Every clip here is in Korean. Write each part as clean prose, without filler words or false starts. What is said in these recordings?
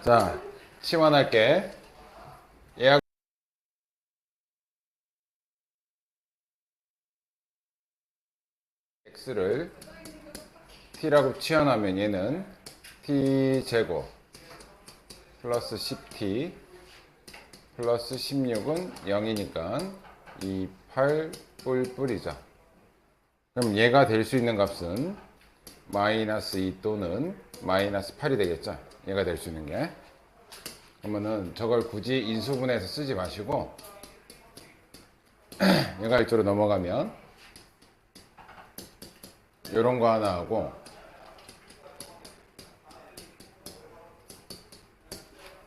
자, 치환할게. 예약 x를 t라고 치환하면 얘는 t제곱 플러스 10t 플러스 16은 0이니까 28 뿔뿔이죠. 그럼 얘가 될 수 있는 값은 마이너스 2 또는 마이너스 8이 되겠죠. 얘가 될 수 있는 게. 그러면은 저걸 굳이 인수분해해서 쓰지 마시고 얘가 이쪽으로 넘어가면 이런 거 하나 하고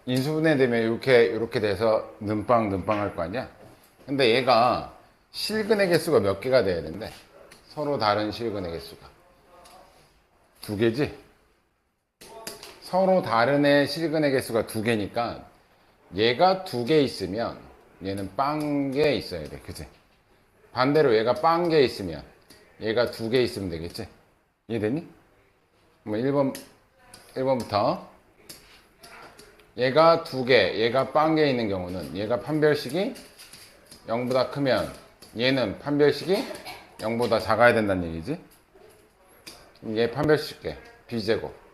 인수분해 되면 이렇게 돼서 는빵 할 거 아니야. 근데 얘가 실근의 개수가 몇 개가 돼야 되는데 서로 다른 실근의 개수가 두 개지. 서로 다른 애 실근의 개수가 두 개니까 얘가 두 개 있으면 얘는 빵개 있어야 돼. 그치? 반대로 얘가 빵개 있으면 얘가 두 개 있으면 되겠지? 이해되니? 그럼 1번부터 얘가 두 개, 얘가 빵개 있는 경우는 얘가 판별식이 0보다 크면 얘는 판별식이 0보다 작아야 된다는 얘기지? 얘 판별식계 b제곱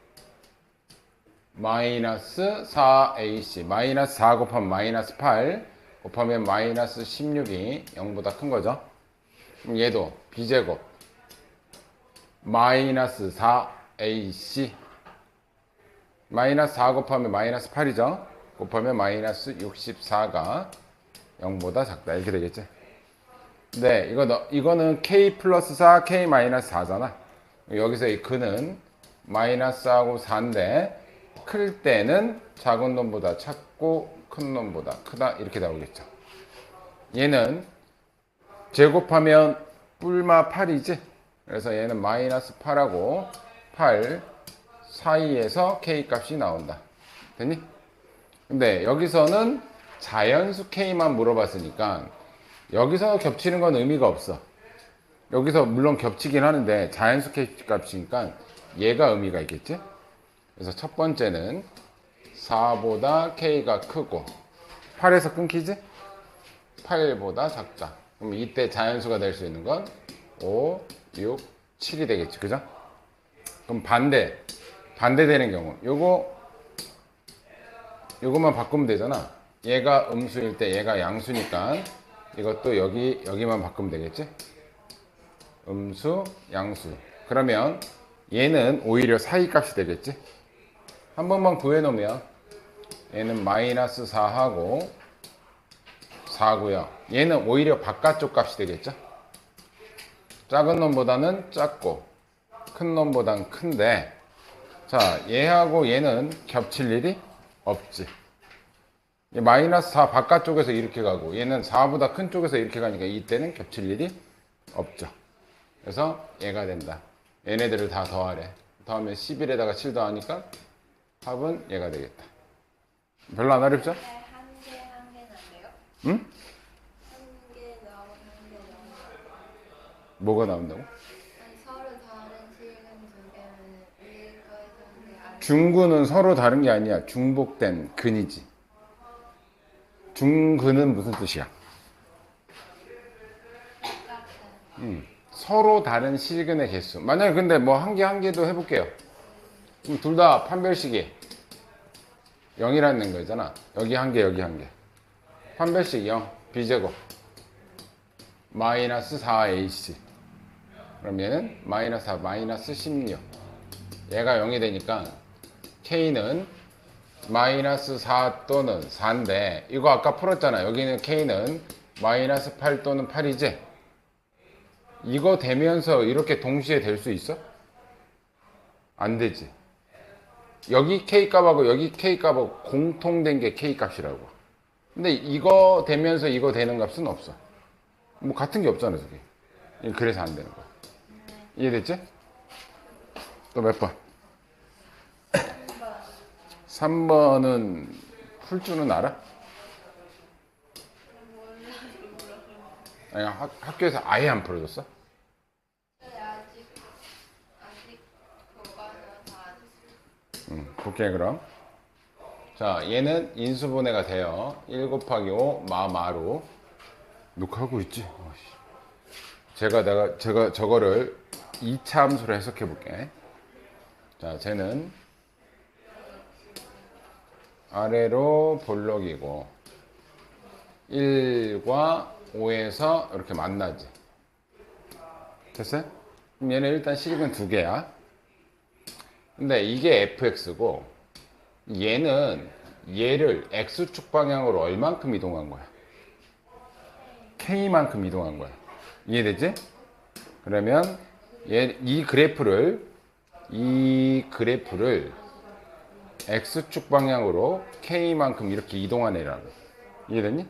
마이너스 4ac 마이너스 4 곱하면 마이너스 8 곱하면 마이너스 16이 0보다 큰 거죠. 그럼 얘도 b제곱 마이너스 4ac 마이너스 4 곱하면 마이너스 8이죠. 곱하면 마이너스 64가 0보다 작다. 이렇게 되겠지. 네, 이거는 k 플러스 4, k 마이너스 4잖아. 여기서 이 근은 마이너스하고 4인데 클 때는 작은 놈보다 작고 큰 놈보다 크다. 이렇게 나오겠죠. 얘는 제곱하면 뿔마 8이지. 그래서 얘는 마이너스 8하고 8 사이에서 k 값이 나온다. 됐니? 근데 여기서는 자연수 k만 물어봤으니까 여기서 겹치는 건 의미가 없어. 여기서 물론 겹치긴 하는데 자연수 k 값이니까 얘가 의미가 있겠지? 그래서 첫 번째는 4보다 k가 크고 8에서 끊기지? 8보다 작다. 그럼 이때 자연수가 될 수 있는 건 5, 6, 7이 되겠지. 그죠? 그럼 반대되는 경우 요거만 바꾸면 되잖아. 얘가 음수일 때 얘가 양수니까 이것도 여기만 바꾸면 되겠지? 음수, 양수. 그러면 얘는 오히려 사이 값이 되겠지? 한 번만 구해놓으면 얘는 마이너스 4하고 4고요. 얘는 오히려 바깥쪽 값이 되겠죠? 작은 놈보다는 작고 큰 놈보다는 큰데 자, 얘하고 얘는 겹칠 일이 없지. 마이너스 4 바깥쪽에서 이렇게 가고 얘는 4보다 큰 쪽에서 이렇게 가니까 이때는 겹칠 일이 없죠. 그래서 얘가 된다. 얘네들을 다 더하래. 더하면 11에다가 7 더하니까 합은 얘가 되겠다. 별로 안 어렵죠? 한 개는 안 돼요? 응? 한 개 나오고 한 개 나오고. 뭐가 나온다고? 아니, 서로 다른 실근 두 개면 위에 거에서 한개 아래. 중근은 서로 다른 게 아니야. 중복된 근이지. 중근은 무슨 뜻이야? 서로 다른 실근의 개수. 만약에 근데 뭐 한 개도 해볼게요. 그럼 둘 다 판별식이 0이라는 거잖아. 여기 한 개, 여기 한 개. 판별식 0, b제곱 마이너스 4ac. 그럼 얘는 마이너스 4, 마이너스 16. 얘가 0이 되니까 k는 마이너스 4 또는 4인데 이거 아까 풀었잖아. 여기는 k는 마이너스 8 또는 8이지. 이거 되면서 이렇게 동시에 될 수 있어? 안 되지. 여기 k값하고 여기 k값하고 공통된 게 k값이라고. 근데 이거 되면서 이거 되는 값은 없어. 뭐 같은 게 없잖아 저기. 그래서 안 되는 거야. 이해됐지? 또 몇 번? 3번은 풀 줄은 알아? 아니, 학교에서 아예 안 풀어줬어? 아직 교과서 다 볼게 그럼. 자, 얘는 인수분해가 돼요. 1 곱하기 5 마로 녹화하고 있지. 제가 저거를 2차 함수로 해석해 볼게. 자, 쟤는 아래로 볼록이고 1과 5에서 이렇게 만나지. 됐어요? 그럼 얘는 일단 실익은 두 개야. 근데 이게 fx고 얘는 얘를 x축 방향으로 얼만큼 이동한 거야? k만큼 이동한 거야. 이해되지? 그러면 이 그래프를 x축 방향으로 k만큼 이렇게 이동한 애라는 거야. 이해됐니?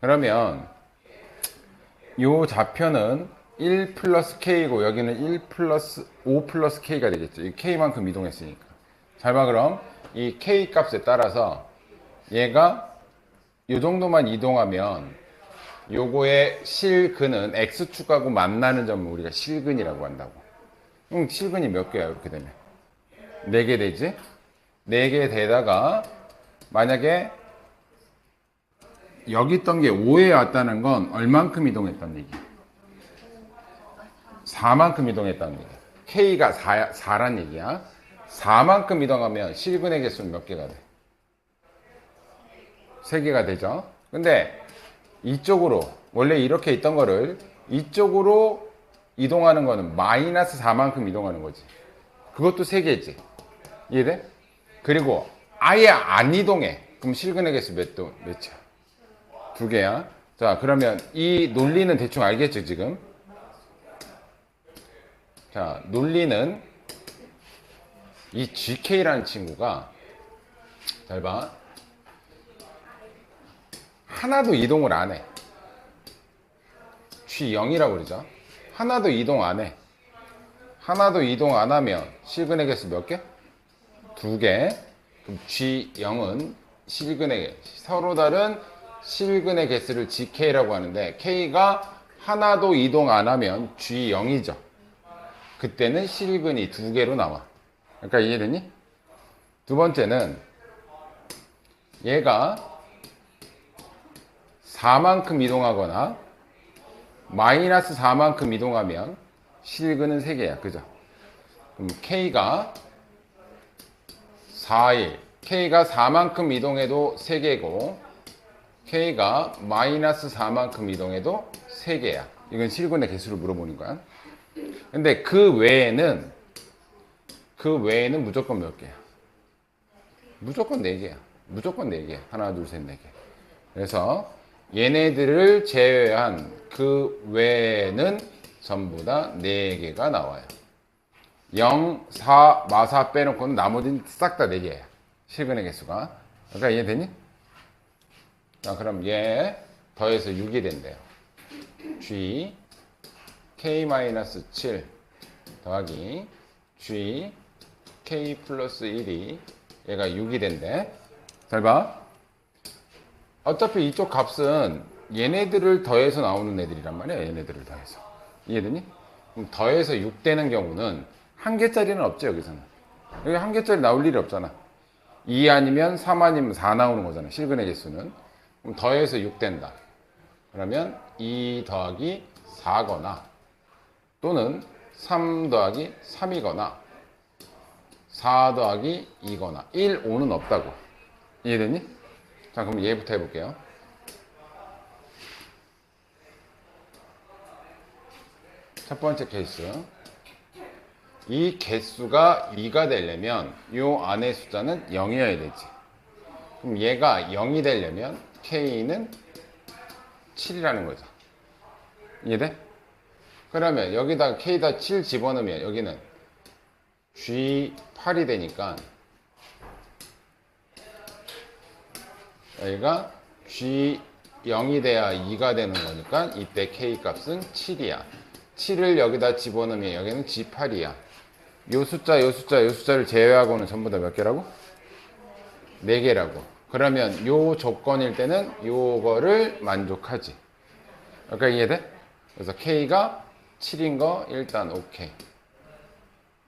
그러면 요 좌표는 1 플러스 k고 여기는 1 플러스 5 플러스 k가 되겠죠. 이 k만큼 이동했으니까. 잘 봐. 그럼 이 k 값에 따라서 얘가 요 정도만 이동하면 요거의 실근은 x축하고 만나는 점을 우리가 실근이라고 한다고. 실근이 몇 개야 이렇게 되면? 4개 되지? 4개 되다가 만약에 여기 있던 게 5에 왔다는 건 얼만큼 이동했다는 얘기야? 4만큼 이동했다는 얘기야. K가 4란 얘기야. 4만큼 이동하면 실근의 개수는 몇 개가 돼? 3개가 되죠. 근데 이쪽으로 원래 이렇게 있던 거를 이쪽으로 이동하는 거는 마이너스 4만큼 이동하는 거지. 그것도 3개지. 이해돼? 그리고 아예 안 이동해. 그럼 실근의 개수 몇이야? 2개야. 자, 그러면 이 논리는 대충 알겠죠, 지금? 자, 논리는 이 GK라는 친구가 잘 봐. 하나도 이동을 안 해. G0이라고 그러죠. 하나도 이동 안 해. 하나도 이동 안 하면 실근의 개수 몇 개? 2개. 그럼 G0은 실근의 서로 다른 실근의 개수를 GK라고 하는데 K가 하나도 이동 안 하면 G0이죠. 그때는 실근이 2개로 나와. 그러니까 이해되니? 두 번째는 얘가 4만큼 이동하거나 마이너스 4만큼 이동하면 실근은 3개야. 그죠? 그럼 K가 4일 K가 4만큼 이동해도 3개고 K가 마이너스 4만큼 이동해도 3개야. 이건 실근의 개수를 물어보는 거야. 근데 그 외에는 무조건 몇 개야? 무조건 4개야. 무조건 4개. 하나, 둘, 셋, 4개. 그래서 얘네들을 제외한 그 외에는 전부 다 4개가 나와요. 0, 4, 마사 빼놓고는 나머지는 싹 다 4개야. 실근의 개수가. 그러니까 이해되니? 자, 그럼 얘 더해서 6이 된대요. G K-7 더하기 G K 플러스 1이 얘가 6이 된대. 잘 봐. 어차피 이쪽 값은 얘네들을 더해서 나오는 애들이란 말이야. 얘네들을 더해서. 이해되니? 그럼 더해서 6 되는 경우는 한 개짜리는 없죠. 여기서는. 여기 한 개짜리 나올 일이 없잖아. 2 아니면 3 아니면 4 나오는 거잖아. 실근의 개수는. 그럼 더해서 6 된다. 그러면 2 더하기 4거나 또는 3 더하기 3이거나 4 더하기 2거나 1, 5는 없다고. 이해되니? 자, 그럼 얘부터 해볼게요. 첫 번째 케이스. 이 개수가 2가 되려면 이 안의 숫자는 0이어야 되지. 그럼 얘가 0이 되려면 K는 7이라는 거죠. 이해돼? 그러면 여기다 K다 7 집어넣으면 여기는 G8이 되니까 여기가 G0이 돼야 2가 되는 거니까 이때 K 값은 7이야. 7을 여기다 집어넣으면 여기는 G8이야. 요 숫자, 요 숫자, 요 숫자를 제외하고는 전부 다 몇 개라고? 4개라고. 그러면 요 조건일 때는 요거를 만족하지. 그러니까 이해돼? 그래서 K가 7인 거 일단 오케이.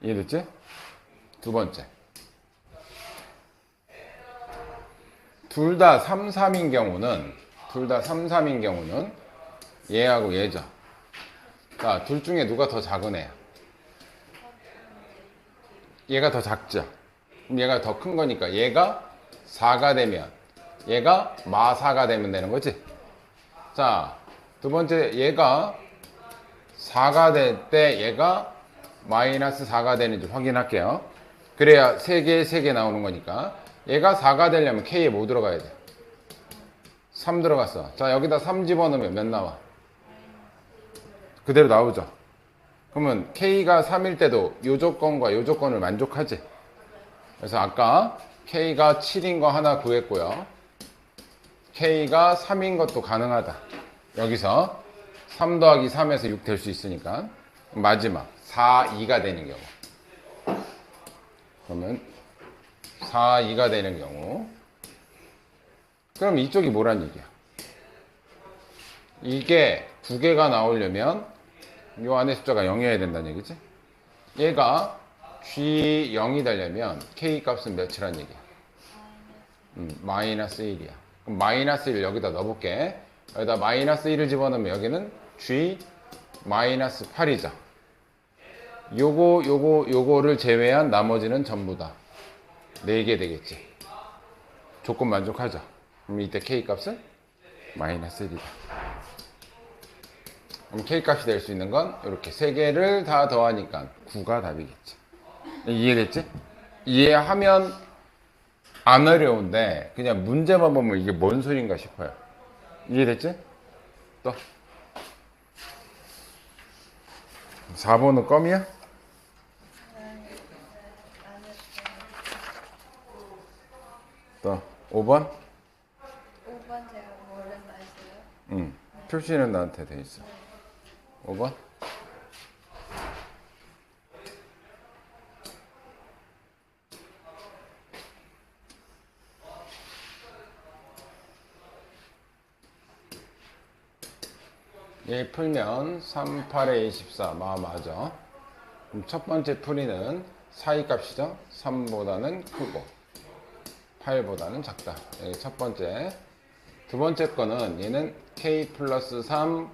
이해됐지? 두 번째. 둘 다 3, 3인 경우는 얘하고 얘죠. 자, 둘 중에 누가 더 작은 애야? 얘가 더 작죠. 그럼 얘가 더 큰 거니까 얘가 4가 되면 얘가 마4가 되면 되는 거지. 자, 두 번째 얘가 4가 될 때 얘가 마이너스 4가 되는지 확인할게요. 그래야 3개 나오는 거니까. 얘가 4가 되려면 K에 뭐 들어가야 돼? 3 들어갔어. 자, 여기다 3 집어넣으면 몇 나와? 그대로 나오죠. 그러면 K가 3일 때도 요 조건과 요 조건을 만족하지. 그래서 아까 K가 7인 거 하나 구했고요. K가 3인 것도 가능하다. 여기서 3 더하기 3에서 6 될 수 있으니까. 마지막 4, 2가 되는 경우. 그러면 4, 2가 되는 경우. 그럼 이쪽이 뭐란 얘기야? 이게 2개가 나오려면 요 안에 숫자가 0이어야 된다는 얘기지? 얘가 G0이 되려면 K 값은 몇이란 얘기야? 마이너스 1이야. 그럼 마이너스 1 여기다 넣어볼게. 여기다 마이너스 1을 집어넣으면 여기는 G 마이너스 8이죠. 요거를 제외한 나머지는 전부 다 4개 되겠지. 조건 만족하죠. 그럼 이때 K 값은 마이너스 1이다. 그럼 K 값이 될 수 있는 건 이렇게 3개를 다 더하니까 9가 답이겠지. 이해됐지? 이해하면 안 어려운데 그냥 문제만 보면 이게 뭔 소린가 싶어요. 이해됐지? 또 4번은 껌이야? 또 5번? 5번 제가 모른다 했어요. 표시는 나한테 돼 있어. 5번? 얘 풀면 3, 8에 24 맞아. 그럼 첫 번째 풀이는 사이값이죠. 3보다는 크고 8보다는 작다. 여기 첫 번째. 두 번째 거는 얘는 K 플러스 3,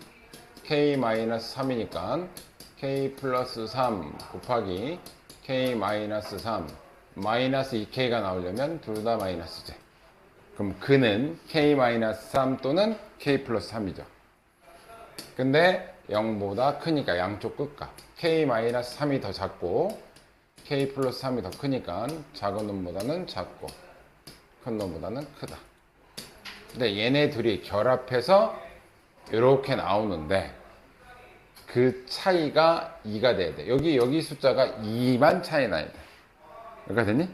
K 마이너스 3이니까 K 플러스 3 곱하기 K 마이너스 3 마이너스 2K가 나오려면 둘 다 마이너스지. 그럼 그는 K 마이너스 3 또는 K 플러스 3이죠. 근데 0보다 크니까 양쪽 끝값 K 마이너스 3이 더 작고 K 플러스 3이 더 크니까 작은 놈보다는 작고 큰 놈보다는 크다. 근데 얘네 둘이 결합해서 이렇게 나오는데 그 차이가 2가 돼야 돼. 여기 숫자가 2만 차이 나야 돼. 여기가 됐니?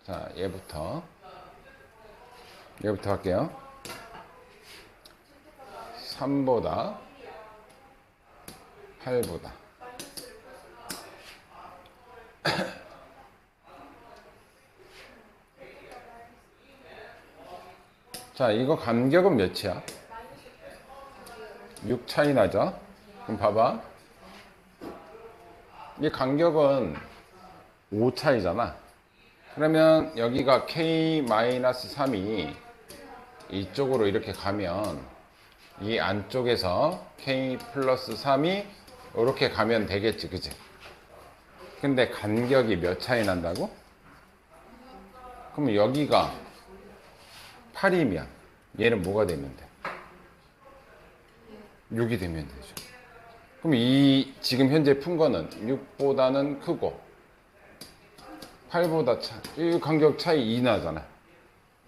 자, 얘부터 할게요. 3보다 8보다 자, 이거 간격은 몇이야? 6 차이 나죠? 그럼 봐봐. 이 간격은 5 차이잖아. 그러면 여기가 K-3이 이쪽으로 이렇게 가면 이 안쪽에서 K 플러스 3이 이렇게 가면 되겠지, 그치? 근데 간격이 몇 차이 난다고? 그럼 여기가 8이면 얘는 뭐가 되면 돼? 6이 되면 되죠. 그럼 이 지금 현재 푼 거는 6보다는 크고 8보다 이 간격 차이 2 나잖아.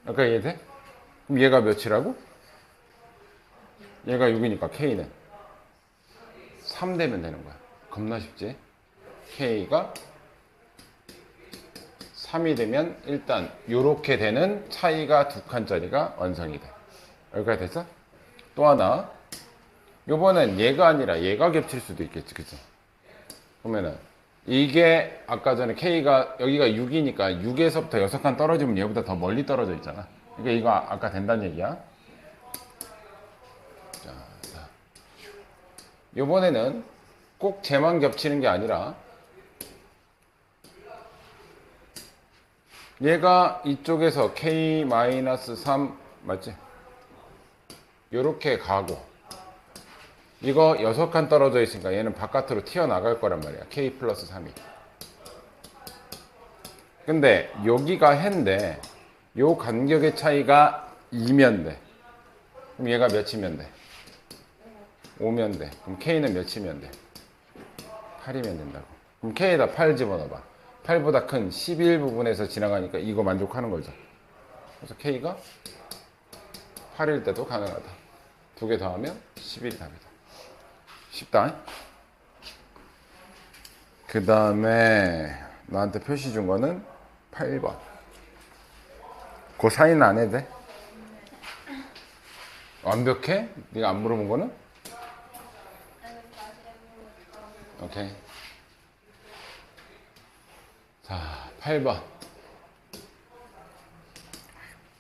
아까 이해돼? 그럼 얘가 몇이라고? 얘가 6이니까 K는 3 되면 되는 거야. 겁나 쉽지? K가 3이 되면 일단 요렇게 되는 차이가 2칸짜리가 완성이 돼. 여기까지 됐어? 또 하나. 요번엔 얘가 아니라 얘가 겹칠 수도 있겠지, 그치? 그러면은 이게 아까 전에 K가 여기가 6이니까 6에서부터 6칸 떨어지면 얘보다 더 멀리 떨어져 있잖아. 그러니까 이거 아까 된다는 얘기야. 자, 요번에는 꼭 쟤만 겹치는 게 아니라 얘가 이쪽에서 K-3 맞지? 요렇게 가고 이거 6칸 떨어져 있으니까 얘는 바깥으로 튀어나갈 거란 말이야. K 플러스 3이. 근데 여기가 해인데 요 간격의 차이가 2면 돼. 그럼 얘가 몇이면 돼? 5면 돼. 그럼 K는 몇이면 돼? 8이면 된다고. 그럼 K에다 8 집어넣어봐. 8보다 큰 11 부분에서 지나가니까 이거 만족하는 거죠. 그래서 K가 8일 때도 가능하다. 두 개 더하면 11이 답이다. 쉽다. 그 다음에 나한테 표시 준 거는 8번. 그 사이는 안 해도 돼? 완벽해? 네가 안 물어본 거는? 오케이. 자, 8번.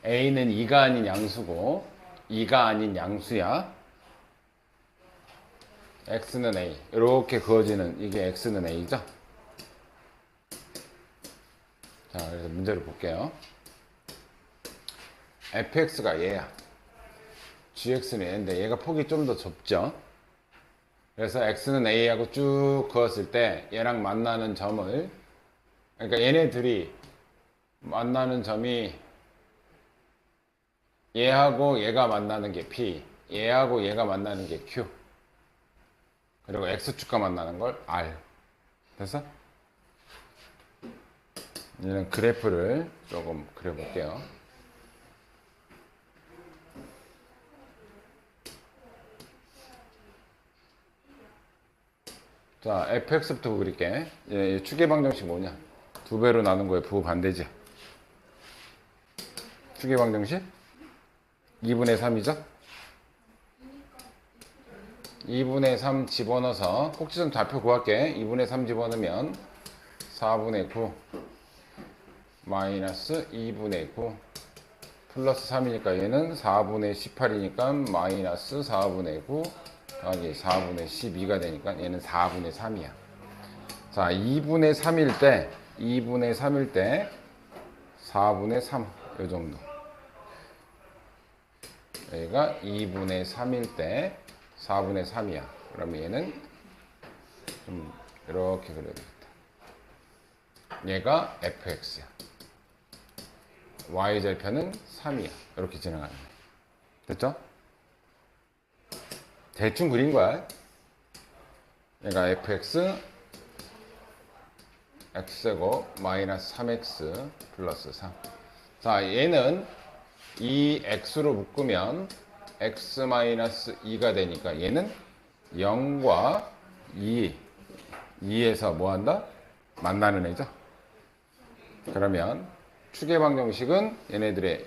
A는 2가 아닌 양수고 2가 아닌 양수야. X는 A. 이렇게 그어지는 이게 X는 A죠? 자, 그래서 문제를 볼게요. fx가 얘야. gx는 얘인데 얘가 폭이 좀 더 좁죠? 그래서 x는 a하고 쭉 그었을 때 얘랑 만나는 점을, 그러니까 얘네들이 만나는 점이 얘하고 얘가 만나는 게 p, 얘하고 얘가 만나는 게 q, 그리고 x축과 만나는 걸 r. 됐어? 얘는 그래프를 조금 그려볼게요. 자, fx부터 그릴게. 얘 추계 방정식 뭐냐? 2배로 나눈 거에 부호 반대지. 추계 방정식 2분의 3이죠? 2분의 3 집어넣어서 꼭지점 좌표 구할게. 2분의 3 집어넣으면 4분의 9 마이너스 2분의 9 플러스 3이니까 얘는 4분의 18이니까 마이너스 4분의 9 더하기 4분의 12가 되니까 얘는 4분의 3이야. 자, 2분의 3일 때 4분의 3 요 정도. 여기가 2분의 3일 때 4분의 3이야. 그러면 얘는 좀 이렇게 그려야 되겠다. 얘가 fx야. y절편은 3이야. 이렇게 진행하는 거야. 됐죠? 대충 그린 거야. 얘가 fx x고 마이너스 3x 플러스 3. 자, 얘는 이 x로 묶으면 x 마이너스 2가 되니까 얘는 0과 2에서 뭐 한다? 만나는 애죠. 그러면 추계 방정식은 얘네들의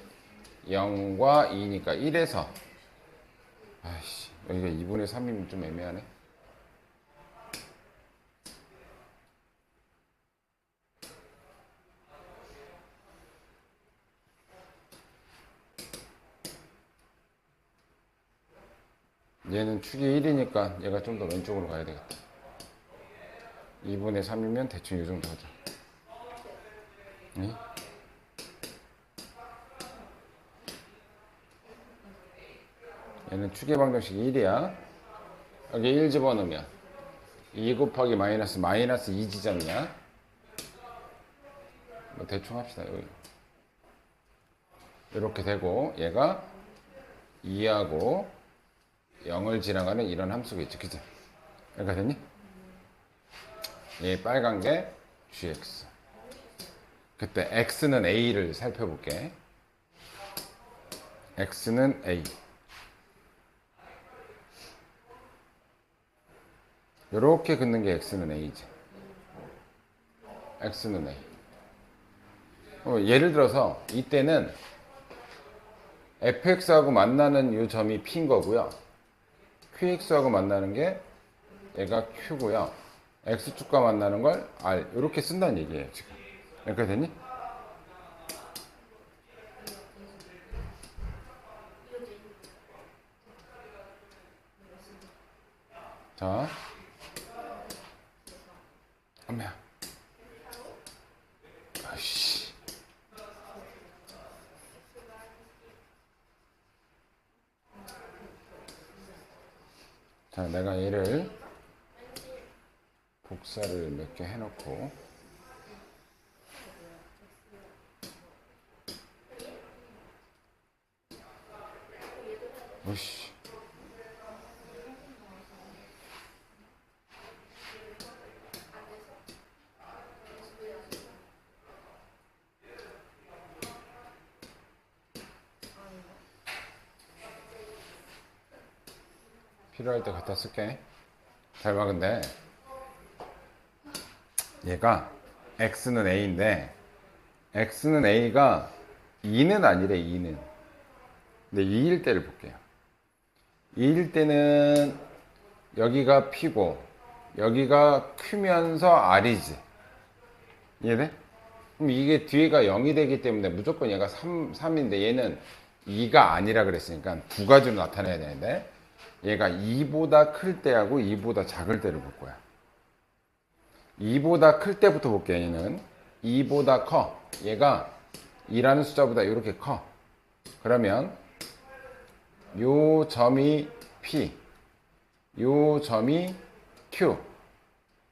0과 2니까 1에서, 아이씨, 여기가 2분의 3이면 좀 애매하네. 얘는 축이 1이니까 얘가 좀 더 왼쪽으로 가야 되겠다. 2분의 3이면 대충 이 정도 하자. 네? 얘는 추계 방정식이 1이야. 여기 1 집어넣으면 2 곱하기 마이너스 2 지점이야. 뭐 대충 합시다. 여기. 이렇게 되고 얘가 2하고 0을 지나가는 이런 함수가 있지. 그치? 여기가 됐니? 얘 빨간 게 gx. 그때 x는 a를 살펴볼게. x는 a. 이렇게 긋는 게 x는 a지. x는 a. 예를 들어서 이때는 fx하고 만나는 이 점이 p인 거고요. qx하고 만나는 게 얘가 q고요. x축과 만나는 걸 r. 이렇게 쓴다는 얘기예요, 지금. 이렇게 됐니? 자, 엄마야. 아이씨. 자, 내가 얘를 복사를 몇 개 해놓고 으씨. 필요할 때 갖다 쓸게. 잘 봐. 근데 얘가 x는 a인데 x는 a가 2는 아니래. 2는. 근데 2일 때를 볼게요. 2일 때는 여기가 p고 여기가 q면서 r이지. 이해돼? 그럼 이게 뒤에가 0이 되기 때문에 무조건 얘가 3인데 얘는 2가 아니라 그랬으니까 두 가지로 나타내야 되는데 얘가 2보다 클 때하고 2보다 작을 때를 볼 거야. 2보다 클 때부터 볼게요. 얘는 2보다 커. 얘가 2라는 숫자보다 이렇게 커. 그러면 요 점이 P, 요 점이 Q,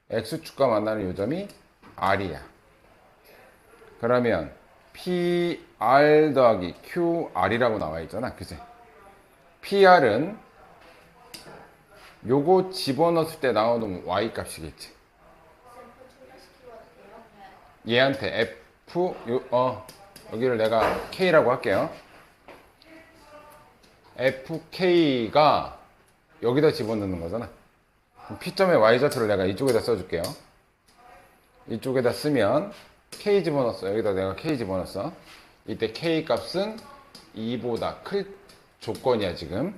X축과 만나는 요 점이 R이야. 그러면 PR 더하기 QR이라고 나와 있잖아. 그치? PR은 요거 집어넣었을 때 나오는 Y 값이겠지. 얘한테 F, 여기를 내가 K라고 할게요. FK가 여기다 집어넣는 거잖아. P점의 Y좌표를 내가 이쪽에다 써줄게요. 이쪽에다 쓰면 K 집어넣었어. 여기다 내가 K 집어넣었어. 이때 K 값은 2보다 클 조건이야 지금.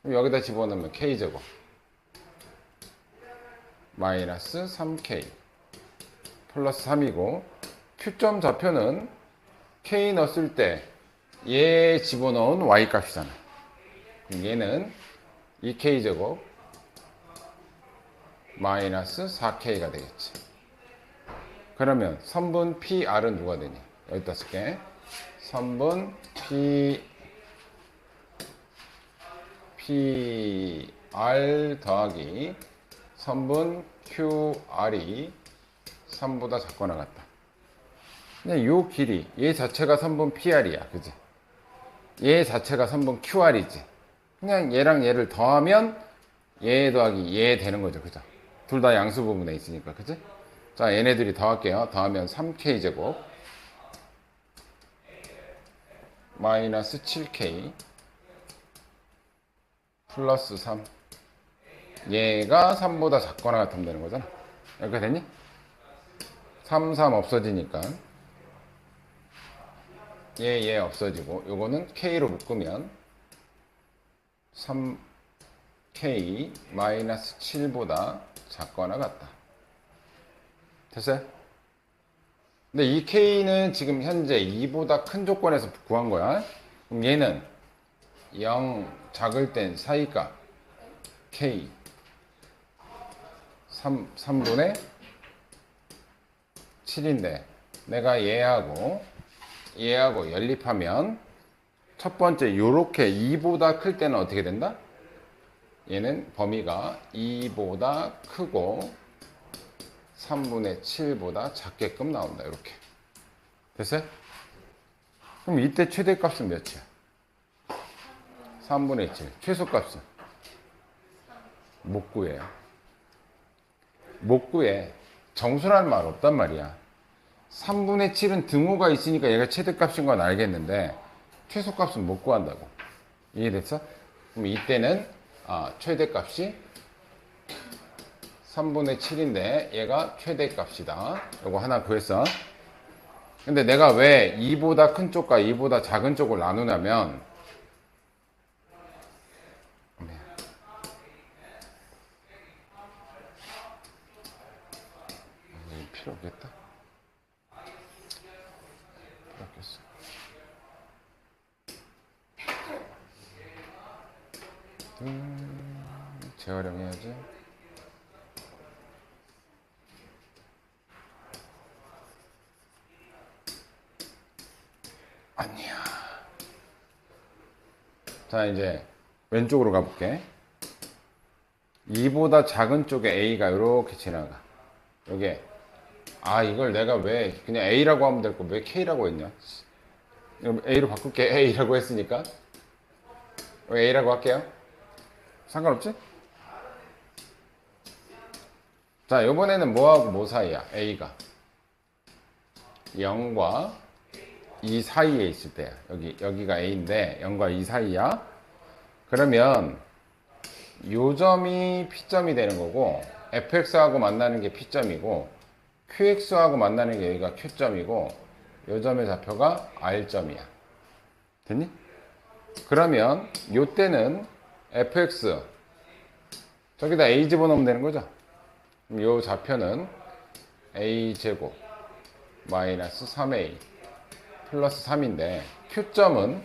그럼 여기다 집어넣으면 K제곱 마이너스 3K 플러스 3이고 Q점 좌표는 K 넣었을 때 얘 집어넣은 Y 값이잖아. 그럼 얘는 2K제곱 마이너스 4K가 되겠지. 그러면 선분 PR은 누가 되니? 여기다 쓸게. 선분 PR 더하기 선분 QR이 3보다 작거나 같다. 그냥 요 길이 얘 자체가 선분 PR이야. 그지? 얘 자체가 선분 QR이지. 그냥 얘랑 얘를 더하면 얘 더하기 얘 되는 거죠. 그죠? 둘 다 양수 부분에 있으니까. 그지? 자, 얘네들이 더할게요. 더하면 3K제곱 마이너스 7K 플러스 3. 얘가 3보다 작거나 같으면 되는 거잖아. 이렇게 됐니? 3, 3 없어지니까 얘 없어지고 요거는 K로 묶으면 3K 마이너스 7보다 작거나 같다. 됐어요? 근데 이 K는 지금 현재 2보다 큰 조건에서 구한 거야. 그럼 얘는 0 작을 땐 사이가 K 3분의 7인데 내가 얘하고 연립하면 첫 번째 요렇게 2보다 클 때는 어떻게 된다? 얘는 범위가 2보다 크고 3분의 7보다 작게끔 나온다. 이렇게 됐어요? 그럼 이때 최대값은 몇이야? 3분의 7. 최소값은? 못 구해요. 못 구해. 정수라는 말 없단 말이야. 3분의 7은 등호가 있으니까 얘가 최대값인 건 알겠는데 최소값은 못 구한다고. 이해됐어? 그럼 이때는 최대값이 3분의 7인데 얘가 최대값이다. 요거 하나 구했어. 근데 내가 왜 2보다 큰 쪽과 2보다 작은 쪽을 나누냐면 필요 없겠다. 필요 없겠어. 재활용해야지. 아니야. 자, 이제 왼쪽으로 가볼게. 2보다 작은 쪽에 A가 이렇게 지나가. 여기에. 아, 이걸 내가 왜 그냥 A라고 하면 될 거 왜 K라고 했냐? 그럼 A로 바꿀게. A라고 했으니까. A라고 할게요. 상관없지? 자, 이번에는 뭐하고 뭐 사이야? A가 0과 2 사이에 있을 때야. 여기가 A인데 0과 2 사이야. 그러면 요 점이 P점이 되는 거고, fx하고 만나는 게 P점이고, qx하고 만나는 게 여기가 Q점이고, 요 점의 좌표가 R점이야. 됐니? 그러면 요 때는 fx 저기다 a 집어넣으면 되는 거죠. 그럼 요 좌표는 a제곱 마이너스 3a 플러스 3인데 q점은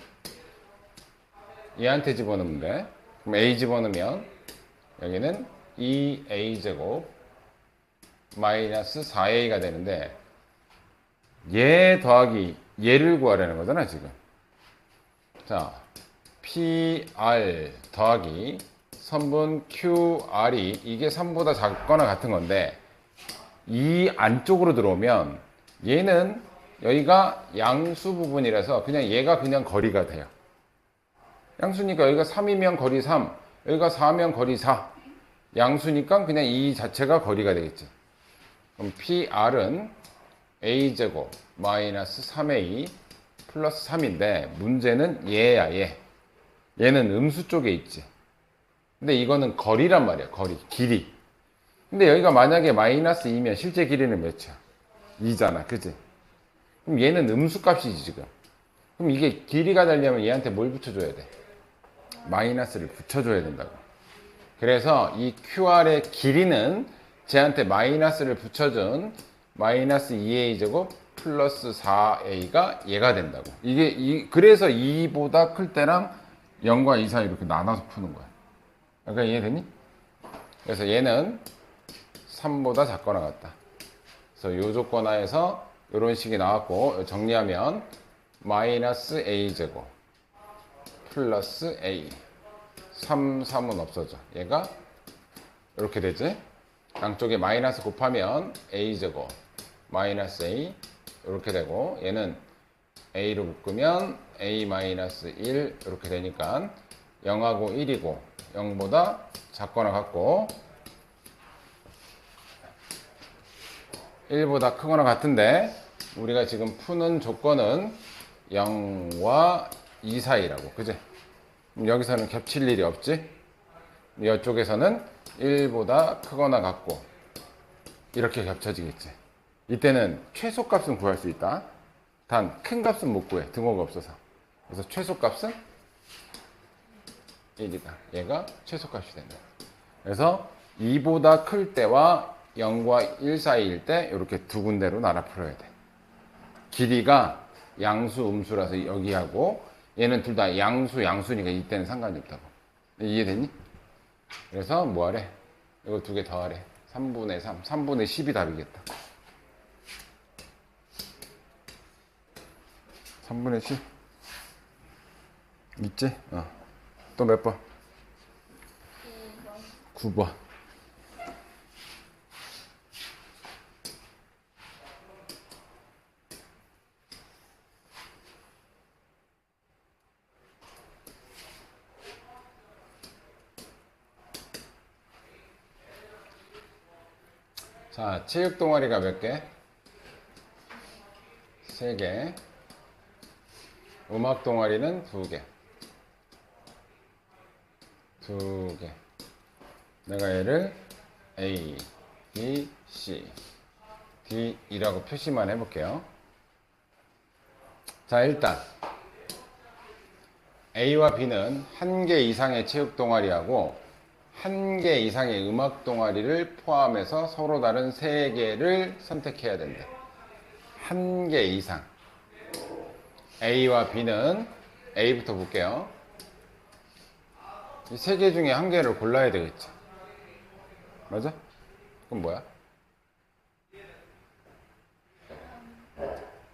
얘한테 집어넣으면 돼. 그럼 a 집어넣으면 여기는 2a제곱 마이너스 4a가 되는데, 얘 더하기 얘를 구하려는 거잖아 지금. 자, PR 더하기 선분 QR이 이게 3보다 작거나 같은 건데, 이 안쪽으로 들어오면 얘는 여기가 양수 부분이라서 그냥 얘가 그냥 거리가 돼요. 양수니까 여기가 3이면 거리 3, 여기가 4면 거리 4. 양수니까 그냥 이 자체가 거리가 되겠지. 그럼 PR은 A제곱 마이너스 3A 플러스 3인데, 문제는 얘야, 얘. 얘는 음수 쪽에 있지. 근데 이거는 거리란 말이야, 거리, 길이. 근데 여기가 만약에 마이너스 2면 실제 길이는 몇이야? 2잖아, 그지? 그럼 얘는 음수 값이지, 지금. 그럼 이게 길이가 되려면 얘한테 뭘 붙여줘야 돼? 마이너스를 붙여줘야 된다고. 그래서 이 QR의 길이는 쟤한테 마이너스를 붙여준 마이너스 2a제곱 플러스 4a가 얘가 된다고. 그래서 2보다 클 때랑 0과 2 사이 이렇게 나눠서 푸는 거야. 그러니까 이해되니? 그래서 얘는 3보다 작거나 같다. 그래서 요 조건 하에서 이런 식이 나왔고, 정리하면 마이너스 a제곱 플러스 a 3은 없어져. 얘가 이렇게 되지. 양쪽에 마이너스 곱하면 a제곱 마이너스 a 이렇게 되고, 얘는 a로 묶으면 a 마이너스 1 이렇게 되니까 0하고 1이고 0보다 작거나 같고 1보다 크거나 같은데, 우리가 지금 푸는 조건은 0과 2 사이라고, 그지? 여기서는 겹칠 일이 없지? 이쪽에서는 1보다 크거나 같고 이렇게 겹쳐지겠지. 이때는 최소값은 구할 수 있다. 단 큰 값은 못 구해, 등호가 없어서. 그래서 최소값은 1이다. 얘가 최소값이 된다. 그래서 2보다 클 때와 0과 1 사이일 때 이렇게 두 군데로 나눠 풀어야 돼. 길이가 양수 음수라서 여기하고, 얘는 둘 다 양수니까 이때는 상관이 없다고. 이해됐니? 그래서 뭐 하래? 이거 두 개 더 하래. 3분의 3, 3분의 10이 답이겠다. 3분의 10 있지? 또 몇 번? 9번. 자, 체육 동아리가 몇 개? 3개. 음악 동아리는 2개. 2개. 내가 얘를 A, B, C, D이라고 표시만 해볼게요. 자, 일단 A와 B는 1개 이상의 체육 동아리하고 1개 이상의 음악 동아리를 포함해서 서로 다른 3개를 선택해야 된다. 1개 이상. A와 B는, A부터 볼게요. 이 3개 중에 1개를 골라야 되겠지. 맞아? 그럼 뭐야?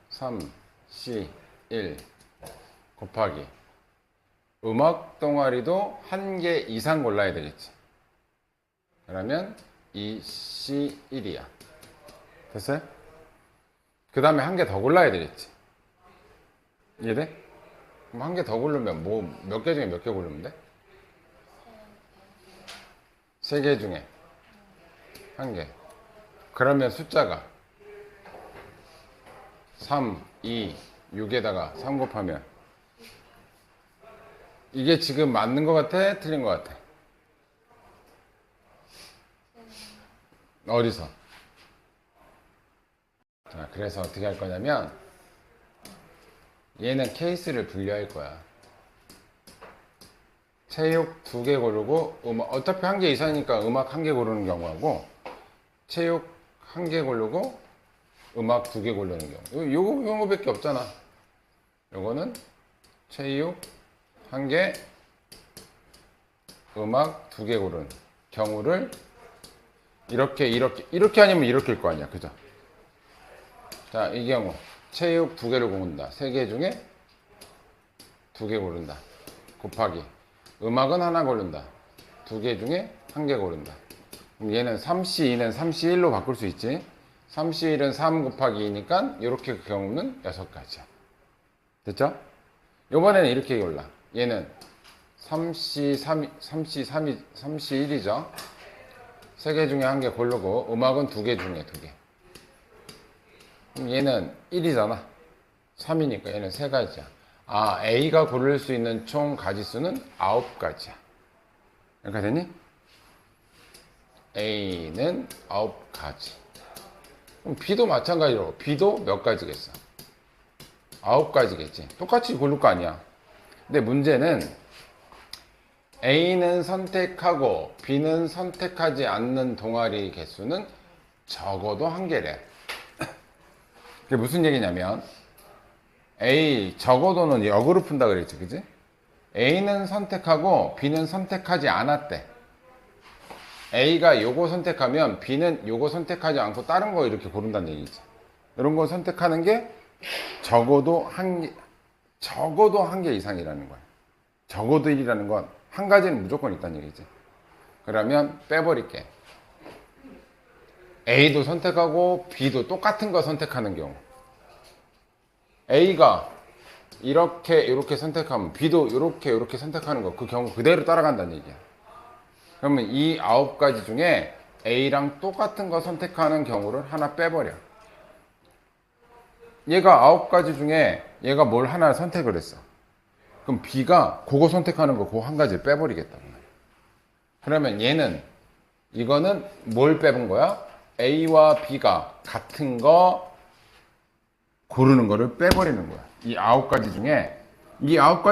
3, C, 1 곱하기 음악 동아리도 1개 이상 골라야 되겠지. 그러면 2C1이야. 됐어요? 그 다음에 한 개 더 골라야 되겠지. 이해돼? 그럼 한 개 더 고르면 뭐 몇 개 중에 몇 개 고르면 돼? 세 개 중에 한 개. 그러면 숫자가 3, 2, 6에다가 3 곱하면 이게 지금 맞는 것 같아? 틀린 것 같아? 어디서? 자, 그래서 어떻게 할 거냐면 얘는 케이스를 분류할 거야. 체육 2개 고르고 어차피 한 개 이상이니까 음악 1개 고르는 경우하고 체육 1개 고르고 음악 2개 고르는 경우. 요거밖에 없잖아. 요거는 체육 1개, 음악 2개 고르는 경우를 이렇게 아니면 이렇게일 거 아니야. 그죠? 자, 이 경우 체육 2개를 고른다. 3개 중에 2개 고른다. 곱하기 음악은 하나 고른다. 2개 중에 1개 고른다. 그럼 얘는 3C2는 3C1로 바꿀 수 있지. 3C1은 3 곱하기 2니까 이렇게 그 경우는 6가지야. 됐죠? 요번에는 이렇게 골라. 얘는 3C1이죠. 3개 중에 1개 고르고 음악은 2개 중에 2개. 그럼 얘는 1이잖아. 3이니까 얘는 3가지야. 아, A가 고를 수 있는 총 가지수는 9가지야. 이렇게 되니? A는 9가지. 그럼 B도 마찬가지로 B도 몇 가지겠어? 9가지겠지. 똑같이 고를 거 아니야. 근데 문제는 A는 선택하고 B는 선택하지 않는 동아리 개수는 적어도 1개래. 그게 무슨 얘기냐면 A 적어도는 역으로 푼다 그랬지, 그지? A는 선택하고 B는 선택하지 않았대. A가 요거 선택하면 B는 요거 선택하지 않고 다른 거 이렇게 고른다는 얘기지. 이런 거 선택하는 게 적어도 한 개 이상이라는 거야. 적어도 1이라는 건 한 가지는 무조건 있다는 얘기지. 그러면 빼버릴게. A도 선택하고 B도 똑같은 거 선택하는 경우. A가 이렇게 선택하면 B도 이렇게 선택하는 거, 그 경우 그대로 따라간다는 얘기야. 그러면 이 9가지 중에 A랑 똑같은 거 선택하는 경우를 하나 빼버려. 얘가 9가지 중에 얘가 뭘 하나 선택을 했어. 그럼 B가 그거 선택하는 거, 그거 한 가지를 빼버리겠다고. 그러면 얘는, 이거는 뭘 빼본 거야? A와 B가 같은 거 고르는 거를 빼버리는 거야. 이 9가지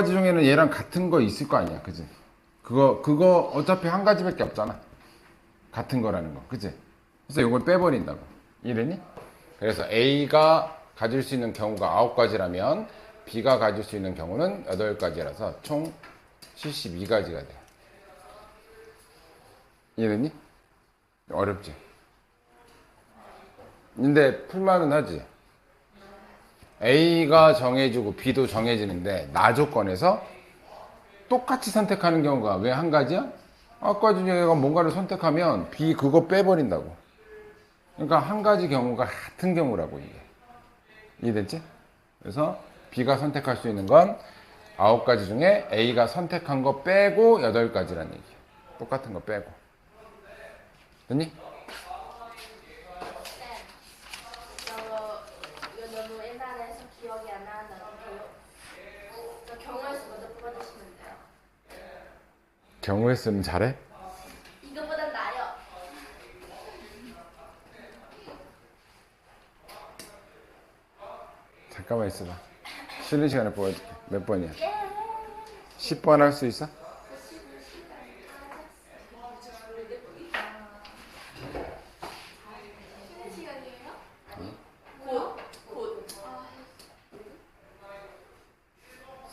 중에는 얘랑 같은 거 있을 거 아니야. 그지? 그거 어차피 한 가지밖에 없잖아. 같은 거라는 거. 그지? 그래서 이걸 빼버린다고. 이해되니? 그래서 A가 가질 수 있는 경우가 9가지라면 B가 가질 수 있는 경우는 8가지라서 총 72가지가 돼. 이해되니? 어렵지? 근데 풀만은 하지. A가 정해지고 B도 정해지는데 나 조건에서 똑같이 선택하는 경우가 왜 한 가지야? 아까 중에 얘가 뭔가를 선택하면 B 그거 빼버린다고. 그러니까 한 가지 경우가 같은 경우라고 이게. 이해됐지? 그래서 B가 선택할 수 있는 건 9가지 중에 A가 선택한 거 빼고 8가지라는 얘기야. 똑같은 거 빼고. 됐니? 이거 너무 옛날에 해서 기억이 안 나는데 저 경우에서 먼저 뽑아주시면 돼요. 경우에 쓰면 잘해? 이거보단 나아요. 잠깐만 있어봐. 쉬는 시간에 뽑아줄게. 몇 번이야? 10번 할 수 있어? 쉬는 시간이에요? 곧.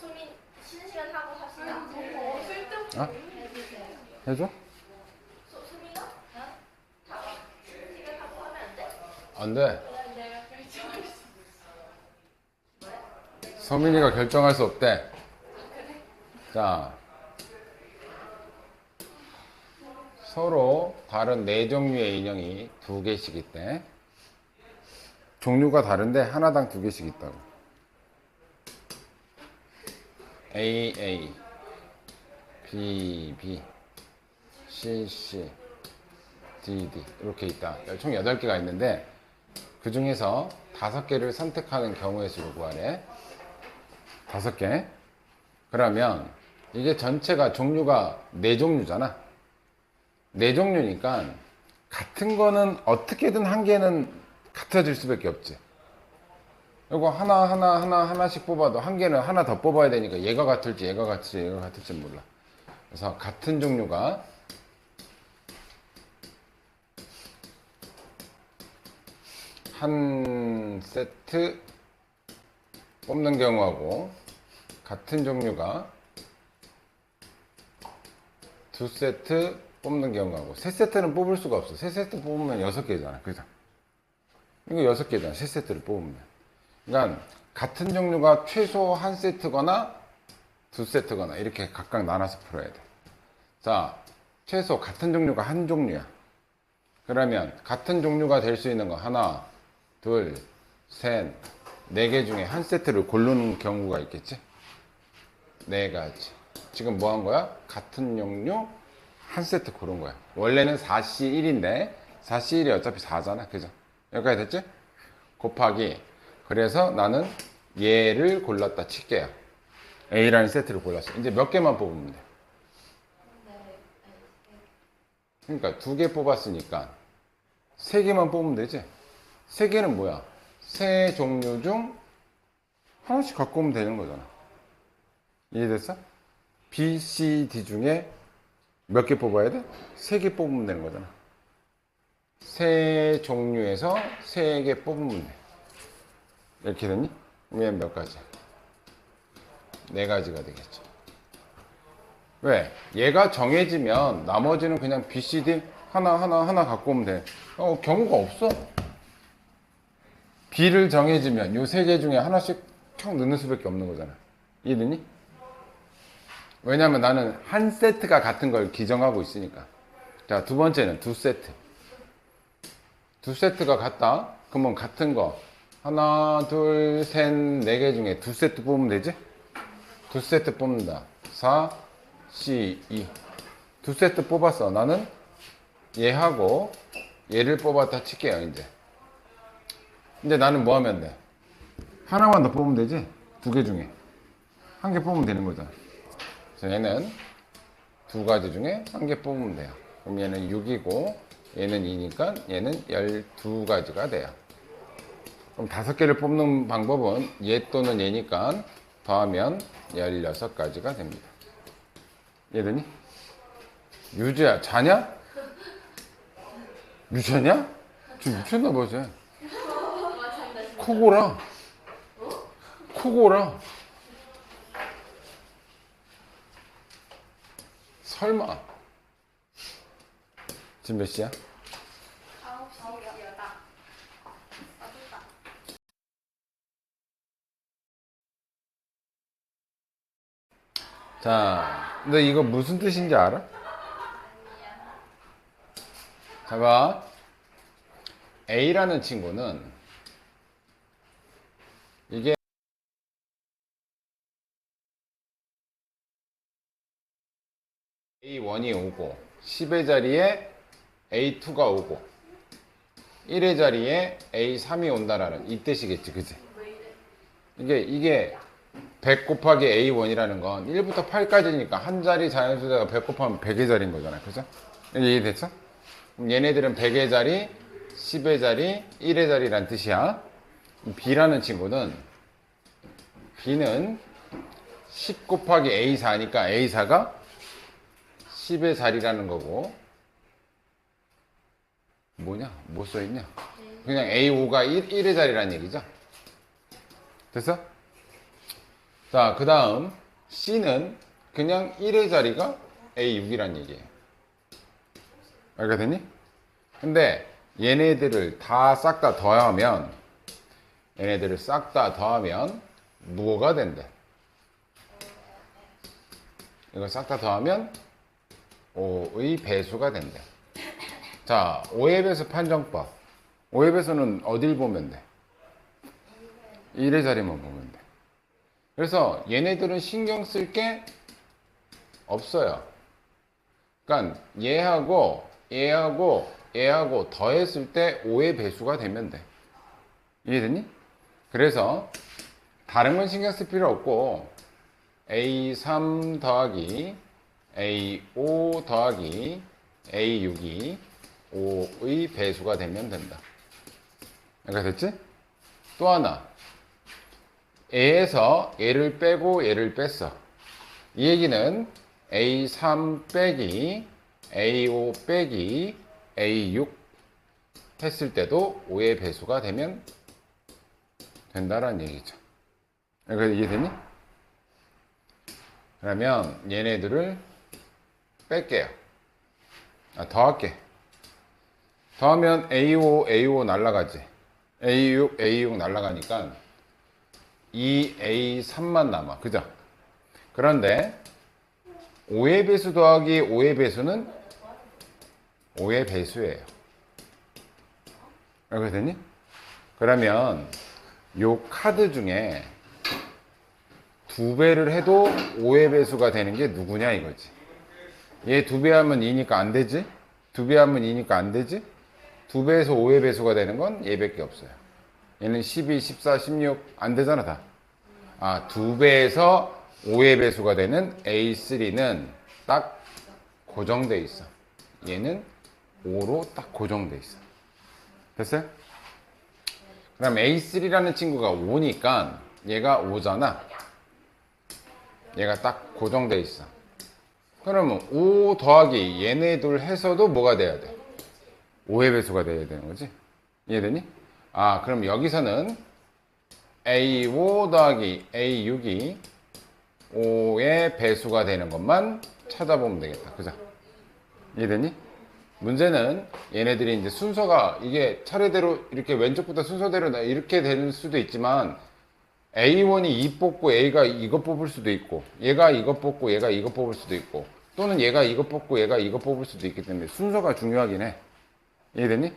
소민 쉬는 시간 하고 합시다. 어? 해줘? 소민아? 쉬는 시간 하고 하면 안 돼? 안 돼. 내가 결정할 수 서민이가 결정할 수 없대. 자, 서로 다른 네 종류의 인형이 두 개씩 있대. 종류가 다른데 하나당 두 개씩 있다고. AA, BB, CC, DD 이렇게 있다. 총 8개가 있는데 그 중에서 5개를 선택하는 경우의 수를 구하래. 5개. 그러면 이게 전체가 종류가 4종류잖아. 4종류니까 같은 거는 어떻게든 한 개는 같아질 수밖에 없지. 이거 하나씩 뽑아도 한 개는 하나 더 뽑아야 되니까 얘가 같을지 몰라. 그래서 같은 종류가 한 세트 뽑는 경우하고 같은 종류가 2세트 뽑는 경우하고 3세트는 뽑을 수가 없어. 3세트 뽑으면 6개잖아. 그죠? 이거 6개잖아. 3세트를 뽑으면. 그러니까 같은 종류가 최소 한 세트거나 2세트거나 이렇게 각각 나눠서 풀어야 돼. 자, 최소 같은 종류가 한 종류야. 그러면 같은 종류가 될 수 있는 거 하나, 둘, 셋, 4개 중에 한 세트를 고르는 경우가 있겠지? 4가지. 지금 뭐 한 거야? 같은 종류 한 세트 고른 거야. 원래는 4C1인데 4C1이 어차피 4잖아. 그죠? 여기까지 됐지? 곱하기. 그래서 나는 얘를 골랐다 칠게요. A라는 세트를 골랐어. 이제 몇 개만 뽑으면 돼. 그러니까 2개 뽑았으니까 3개만 뽑으면 되지. 3개는 뭐야? 세 종류 중 하나씩 갖고 오면 되는 거잖아. 이해됐어? B, C, D 중에 몇 개 뽑아야 돼? 3개 뽑으면 되는 거잖아. 세 종류에서 3개 뽑으면 돼. 이렇게 됐니? 그러면 몇 가지? 4가지가 되겠죠. 왜? 얘가 정해지면 나머지는 그냥 B, C, D 하나 갖고 오면 돼. 경우가 없어. B를 정해지면 요 3개 중에 하나씩 쭉 넣는 수밖에 없는 거잖아. 이해되니? 왜냐면 나는 한 세트가 같은 걸 기정하고 있으니까. 자, 두 번째는 2세트. 2세트가 같다? 그러면 같은 거 하나, 둘, 셋, 4개 중에 2세트 뽑으면 되지? 2세트 뽑는다. 4, C, 2. 2세트 뽑았어. 나는 얘하고 얘를 뽑았다 칠게요, 이제. 근데 나는 뭐 하면 돼? 하나만 더 뽑으면 되지? 2개 중에. 1개 뽑으면 되는 거잖아. 그래서 얘는 2가지 중에 1개 뽑으면 돼요. 그럼 얘는 6이고, 얘는 2니까 얘는 12가지가 돼요. 그럼 5개를 뽑는 방법은 얘 또는 얘니까 더하면 16가지가 됩니다. 이해되니? 유주야, 자냐? 미쳤냐? 좀 미쳤나 보지. 코고라. 설마. 지금 몇 시야? 9시요. 맞았다. 자, 너 이거 무슨 뜻인지 알아? 자, 봐. A라는 친구는 이게 A1이 오고 10의 자리에 A2가 오고 1의 자리에 A3이 온다라는 이 뜻이겠지, 그지? 이게 100 곱하기 A1이라는 건 1부터 8까지니까 한 자리 자연수제가 100 곱하면 100의 자리인 거잖아, 그죠? 이해됐어? 그럼 얘네들은 100의 자리, 10의 자리, 1의 자리란 뜻이야. B라는 친구는 B는 10 곱하기 A4니까 A4가 10의 자리라는 거고 뭐냐? 뭐 써있냐? 그냥 A5가 1의 자리라는 얘기죠. 됐어? 자, 그 다음 C는 그냥 1의 자리가 A6이란 얘기예요. 알게 되니? 근데 얘네들을 다 싹 다 더하면 얘네들을 싹 다 더하면 뭐가 된대? 이걸 싹 다 더하면 5의 배수가 된대. 자, 5의 배수 판정법. 5의 배수는 어딜 보면 돼? 1의 자리만 보면 돼. 그래서 얘네들은 신경 쓸 게 없어요. 그러니까 얘하고 얘하고 더했을 때 5의 배수가 되면 돼. 이해됐니? 그래서 다른 건 신경 쓸 필요 없고 A3 더하기 A5 더하기 A6이 5의 배수가 되면 된다. 이렇게 됐지? 또 하나, A에서 얘를 빼고 얘를 뺐어. 이 얘기는 A3 빼기 A5 빼기 A6 했을 때도 5의 배수가 되면 된다라는 얘기죠. 이렇게 이해되니? 그러면 얘네들을 뺄게요. 더할게. 더하면 A5 날라가지. A6 날라가니까 2A3만 남아. 그죠? 그런데 5의 배수 더하기 5의 배수는 5의 배수예요. 이렇게 되니? 그러면 요 카드 중에 2배를 해도 5의 배수가 되는 게 누구냐 이거지. 얘 2배 하면 2니까 안 되지? 2배 하면 2니까 안 되지? 2배에서 5의 배수가 되는 건 얘밖에 없어요. 얘는 12, 14, 16 안 되잖아 다. 2배에서 5의 배수가 되는 A3는 딱 고정돼 있어. 얘는 5로 딱 고정돼 있어. 됐어요? 그럼 A3라는 친구가 5니까 얘가 5잖아. 얘가 딱 고정돼 있어. 그러면 5 더하기 얘네 둘 해서도 뭐가 돼야 돼? 5의 배수가 돼야 되는 거지. 이해되니? 그럼 여기서는 A5 더하기 A6이 5의 배수가 되는 것만 찾아보면 되겠다. 그죠? 이해되니? 문제는 얘네들이 이제 순서가 이게 차례대로 이렇게 왼쪽부터 순서대로 이렇게 되는 수도 있지만 A1이 2 뽑고 A가 이거 뽑을 수도 있고 얘가 이거 뽑고 얘가 이거 뽑을 수도 있고 또는 얘가 이거 뽑고 얘가 이거 뽑을 수도 있기 때문에 순서가 중요하긴 해. 이해되니?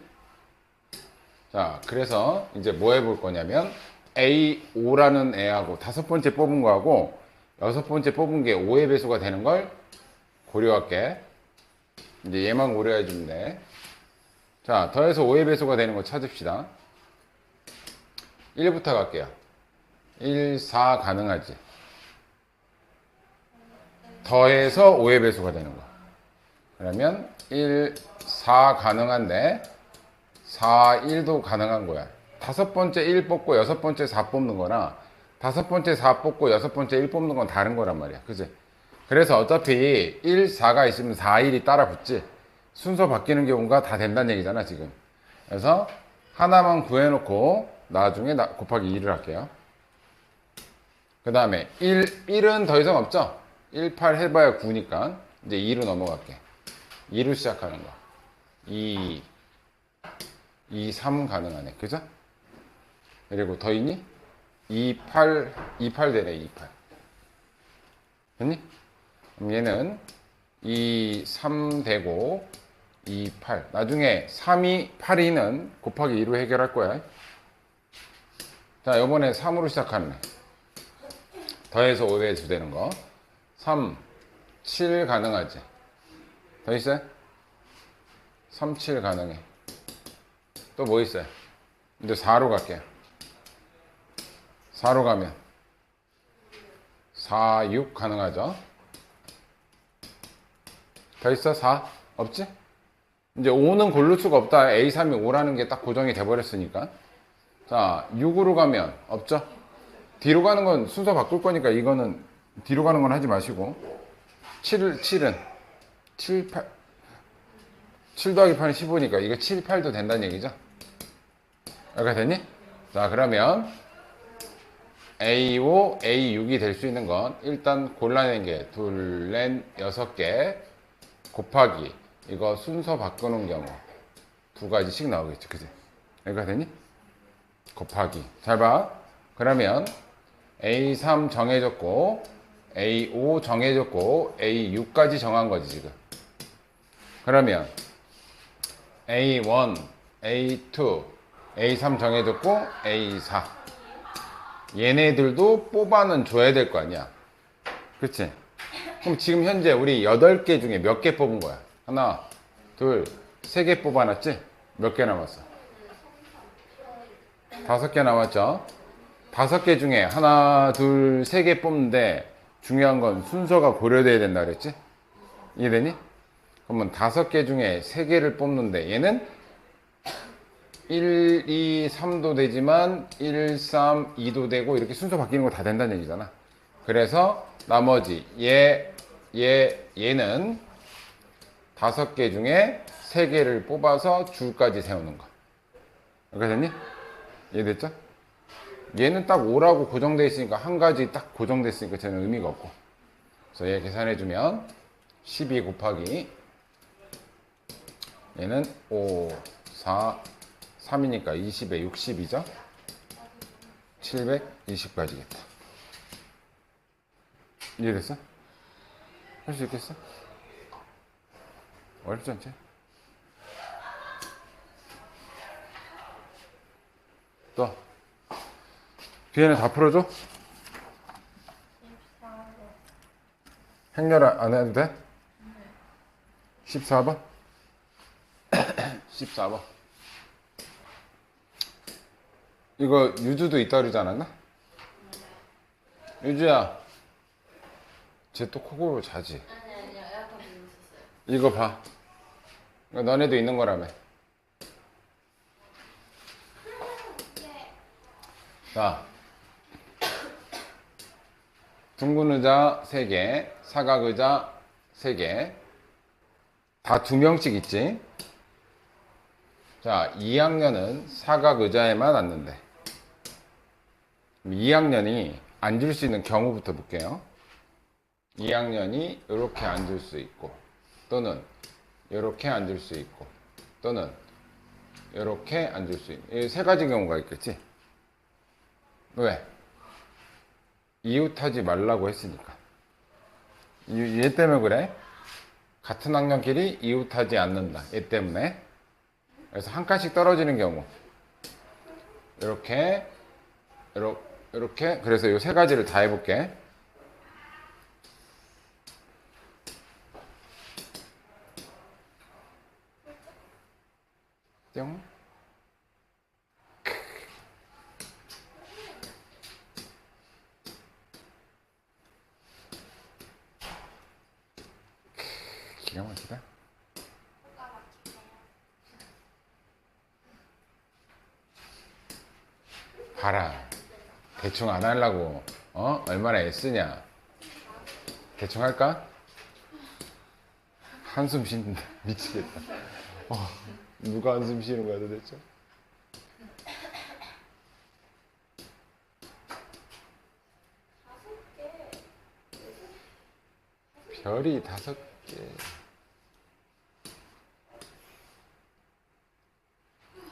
자, 그래서 이제 뭐 해볼 거냐면 A5라는 애하고 5번째 뽑은 거하고 6번째 뽑은 게 5의 배수가 되는 걸 고려할게. 이제 얘만 고려해 주면 돼. 자, 더해서 5의 배수가 되는 거 찾읍시다. 1부터 갈게요. 1, 4 가능하지. 더해서 5의 배수가 되는 거. 그러면 1, 4 가능한데 4, 1도 가능한 거야. 5번째 1 뽑고 6번째 4 뽑는 거나 5번째 4 뽑고 6번째 1 뽑는 건 다른 거란 말이야. 그지? 그래서 어차피 1, 4가 있으면 4, 1이 따라 붙지. 순서 바뀌는 경우가 다 된다는 얘기잖아 지금. 그래서 하나만 구해놓고 나중에 곱하기 2를 할게요. 그 다음에 1은 더 이상 없죠? 1, 8 해봐야 9니까 이제 2로 넘어갈게. 2로 시작하는 거. 2, 3 가능하네. 그죠? 그리고 더 있니? 2, 8 되네. 2, 8. 됐니? 그럼 얘는 2, 3 되고 2, 8. 나중에 3이 8이는 곱하기 2로 해결할 거야. 자, 요번에 3으로 시작하는 애. 더해서 5의 배수 되는 거. 3, 7 가능하지? 더 있어요? 3, 7 가능해. 또 뭐 있어요? 이제 4로 갈게요. 4로 가면 4, 6 가능하죠? 더 있어? 4? 없지? 이제 5는 고를 수가 없다. A3이 5라는 게 딱 고정이 돼버렸으니까. 자, 6으로 가면 없죠? 뒤로 가는 건 순서 바꿀 거니까 이거는 뒤로 가는 건 하지 마시고 7은 7, 8 7 더하기 8은 15니까 이거 7, 8도 된다는 얘기죠? 이렇게 됐니? 자, 그러면 A5, A6이 될 수 있는 건 일단 골라낸 게 둘, 넷, 6개 곱하기 이거 순서 바꾸는 경우 2가지씩 나오겠죠. 그지? 이렇게 되니? 곱하기. 잘 봐. 그러면 A3 정해졌고 A5 정해졌고 A6까지 정한 거지 지금. 그러면 A1, A2, A3 정해졌고 A4 얘네들도 뽑아는 줘야 될 거 아니야. 그치? 그럼 지금 현재 우리 8개 중에 몇 개 뽑은 거야? 하나, 둘, 3개 뽑아놨지? 몇 개 남았어? 5개 남았죠? 5개 중에 하나, 둘, 3개 뽑는데 중요한 건 순서가 고려돼야 된다 그랬지? 이해되니? 그러면 5개 중에 3개를 뽑는데 얘는 1, 2, 3도 되지만 1, 3, 2도 되고 이렇게 순서 바뀌는 거 다 된다는 얘기잖아. 그래서 나머지 얘는 5개 중에 3개를 뽑아서 줄까지 세우는 거. 이렇게 됐니? 이해됐죠? 얘는 딱 5라고 고정되어 있으니까 한 가지 딱 고정되어 있으니까 쟤는 의미가 없고. 그래서 얘 계산해주면 12 곱하기 얘는 5, 4, 3이니까 20에 60이죠? 720까지겠다. 이해됐어? 할 수 있겠어? 어렵지 않지? 또 뒤에는 다 풀어줘? 행렬 안 해도 돼? 14번? 14번. 이거 유주도 있다 그러지 않았나? 유주야, 쟤 또 코골고 자지? 아니요, 에어컨 들고 있었어요. 이거 봐. 이거 너네도 있는 거라며. 자, 둥근 의자 3개, 사각 의자 3개, 다 2명씩 있지? 자, 2학년은 사각 의자에만 앉는데 2학년이 앉을 수 있는 경우부터 볼게요. 2학년이 이렇게 앉을 수 있고 또는 이렇게 앉을 수 있고 또는 이렇게 앉을 수 있는 이 3가지 경우가 있겠지? 왜? 이웃하지 말라고 했으니까. 얘 때문에 그래. 같은 학년끼리 이웃하지 않는다. 얘 때문에. 그래서 한 칸씩 떨어지는 경우. 이렇게, 이렇게. 그래서 이 3가지를 다 해볼게. 뿅. 기가 막히다. 봐라. 대충 안 하려고 얼마나 애쓰냐. 대충 할까? 한숨 쉬는다. 미치겠다. 누가 한숨 쉬는 거야 도대체? 별이 5개.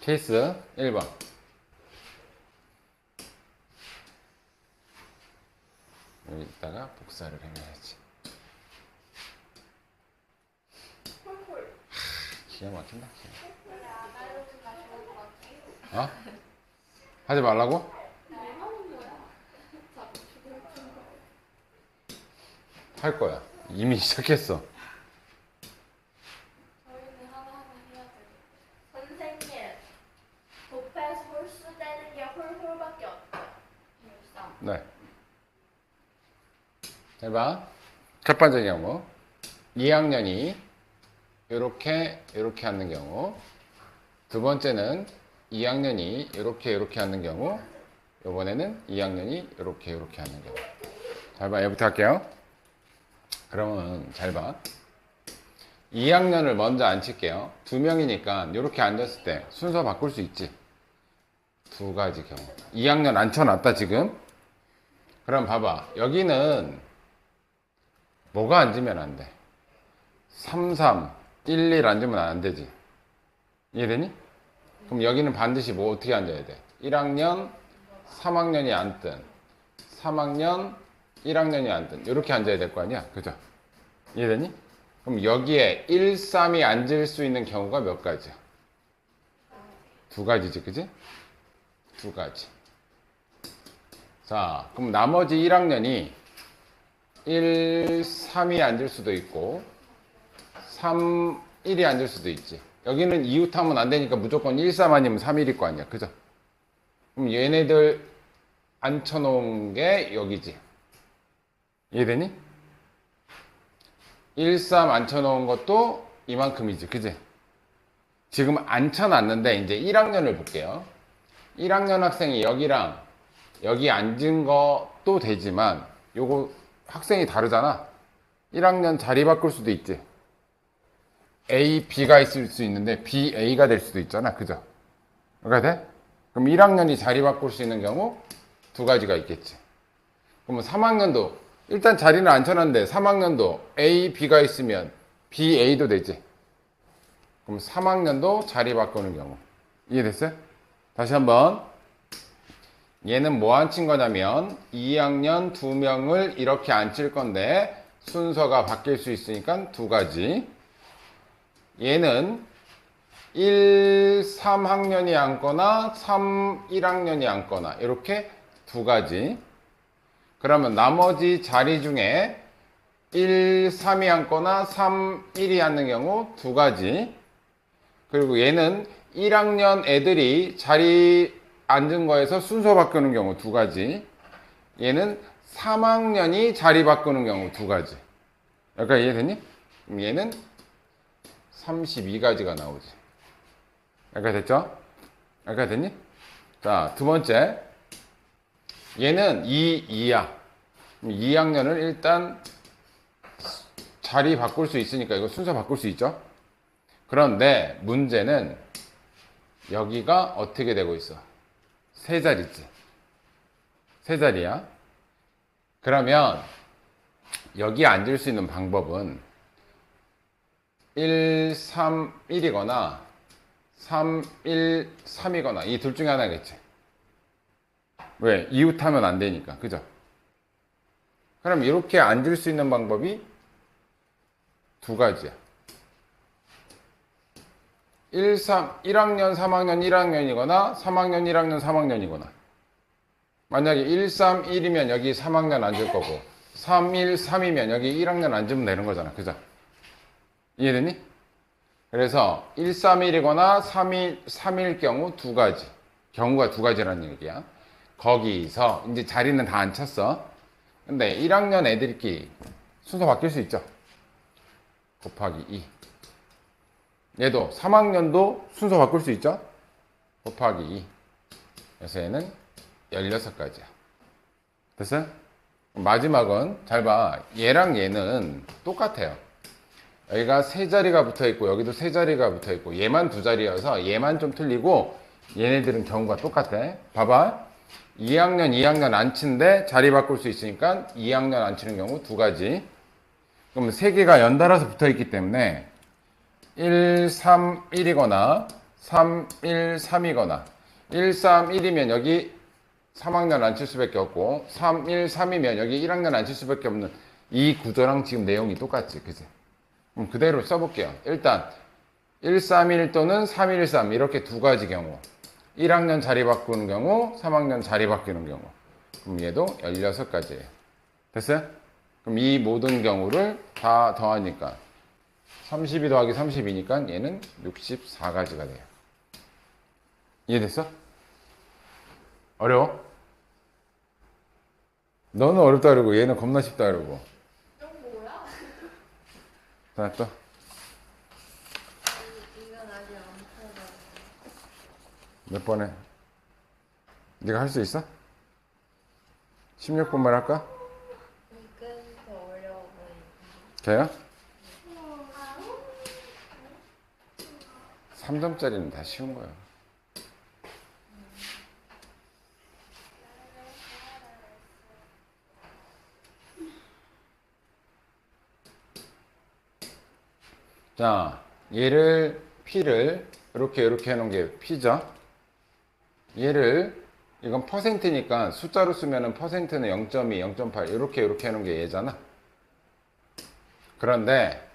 케이스 1번. 여기다가 복사를 해놔야지. 기가 막힌다. 하지 말라고? 할 거야. 이미 시작했어. 저희는 하나하나 해야 돼요. 선생님, 곱해서 홀수 되는 게 홀홀밖에 없어요. 13. 네. 잘 봐. 첫 번째 경우. 2학년이 이렇게 하는 경우. 두 번째는 2학년이 이렇게 하는 경우. 이번에는 2학년이 이렇게 하는 경우. 잘 봐. 얘부터 할게요. 그러면 잘 봐. 2학년을 먼저 앉힐게요. 2명이니까 이렇게 앉았을 때 순서 바꿀 수 있지. 2가지 경우. 2학년 앉혀놨다 지금. 그럼 봐봐. 여기는 뭐가 앉으면 안 돼? 3, 3, 1, 1 앉으면 안 되지. 이해되니? 그럼 여기는 반드시 뭐 어떻게 앉아야 돼? 1학년, 3학년이 앉든 3학년, 1학년이 앉든 이렇게 앉아야 될 거 아니야? 그죠? 이해되니? 그럼 여기에 1, 3이 앉을 수 있는 경우가 몇 가지야? 두 가지지, 그지? 두 가지. 자, 그럼 나머지 1학년이 1, 3이 앉을 수도 있고 3, 1이 앉을 수도 있지. 여기는 이웃하면 안 되니까 무조건 1, 3 아니면 3, 1일 거 아니야. 그죠? 그럼 얘네들 앉혀놓은 게 여기지. 이해되니? 1, 3 앉혀놓은 것도 이만큼이지. 그지? 지금 앉혀놨는데 이제 1학년을 볼게요. 1학년 학생이 여기랑 여기 앉은 것도 되지만 요거 학생이 다르잖아. 1학년 자리 바꿀 수도 있지. A, B가 있을 수 있는데 B, A가 될 수도 있잖아. 그죠? 그러니까 돼? 그럼 1학년이 자리 바꿀 수 있는 경우 두 가지가 있겠지. 그러면 3학년도 일단 자리는 앉혀놨는데 3학년도 A, B가 있으면 B, A도 되지. 그럼 3학년도 자리 바꾸는 경우. 이해됐어요? 다시 한번. 얘는 뭐 앉힌 거냐면 2학년 2명을 이렇게 앉힐 건데 순서가 바뀔 수 있으니까 두 가지. 얘는 1, 3학년이 앉거나 3, 1학년이 앉거나 이렇게 두 가지. 그러면 나머지 자리 중에 1, 3이 앉거나 3, 1이 앉는 경우 두 가지. 그리고 얘는 1학년 애들이 자리 앉은 거에서 순서 바꾸는 경우 두 가지. 얘는 3학년이 자리 바꾸는 경우 두 가지. 여기까지 이해되니? 그럼 얘는 32가지가 나오지. 여기까지 됐죠? 여기까지 됐니? 자, 두 번째. 얘는 2, 2야. 2학년을 일단 자리 바꿀 수 있으니까 이거 순서 바꿀 수 있죠? 그런데 문제는 여기가 어떻게 되고 있어? 세 자리지. 세 자리야. 그러면 여기 앉을 수 있는 방법은 1, 3, 1이거나 3, 1, 3이거나 이 둘 중에 하나겠지. 왜? 이웃하면 안 되니까. 그죠? 그럼 이렇게 앉을 수 있는 방법이 두 가지야. 1, 1학년, 3학년, 1학년이거나 3학년, 1학년, 3학년이거나 만약에 1, 3, 1이면 여기 3학년 앉을 거고 3, 1, 3이면 여기 1학년 앉으면 되는 거잖아. 그죠? 이해되니? 그래서 1, 3, 1이거나 3, 1, 3일 경우 두 가지. 경우가 두 가지라는 얘기야. 거기서 이제 자리는 다 안 찼어. 근데 1학년 애들끼리 순서 바뀔 수 있죠. 곱하기 2. 얘도 3학년도 순서 바꿀 수 있죠? 곱하기 2. 그래서 얘는 16가지야. 됐어요? 마지막은 잘 봐. 얘랑 얘는 똑같아요. 여기가 세 자리가 붙어 있고 여기도 세 자리가 붙어 있고 얘만 두 자리여서 얘만 좀 틀리고 얘네들은 경우가 똑같아. 봐봐. 2학년, 2학년 앉힌데 자리 바꿀 수 있으니까 2학년 앉히는 경우 두 가지. 그럼 세 개가 연달아서 붙어 있기 때문에 1, 3, 1이거나 3, 1, 3이거나 1, 3, 1이면 여기 3학년 앉힐 수밖에 없고 3, 1, 3이면 여기 1학년 앉힐 수밖에 없는 이 구조랑 지금 내용이 똑같지. 그지? 그럼 그대로 써볼게요. 일단 1, 3, 1 또는 3, 1, 3 이렇게 두 가지 경우 1학년 자리 바꾸는 경우 3학년 자리 바뀌는 경우 그럼 얘도 16가지예요. 됐어요? 그럼 이 모든 경우를 다 더하니까 32 더하기 32니까 얘는 64가지가 돼요. 이해됐어? 어려워? 너는 어렵다 그러고 얘는 겁나 쉽다 그러고. 좀 뭐야? 자, 또. 이건 아직 안 풀어봤어. 몇 번에? 네가 할 수 있어? 16번만 할까? 이건 더 어려워 보이는데. 걔야? 3점짜리는 다 쉬운 거야. 자, 얘를 P를 이렇게 해놓은 게 P죠. 얘를 이건 퍼센트니까 숫자로 쓰면은 퍼센트는 0.2, 0.8 이렇게 해놓은 게 얘잖아. 그런데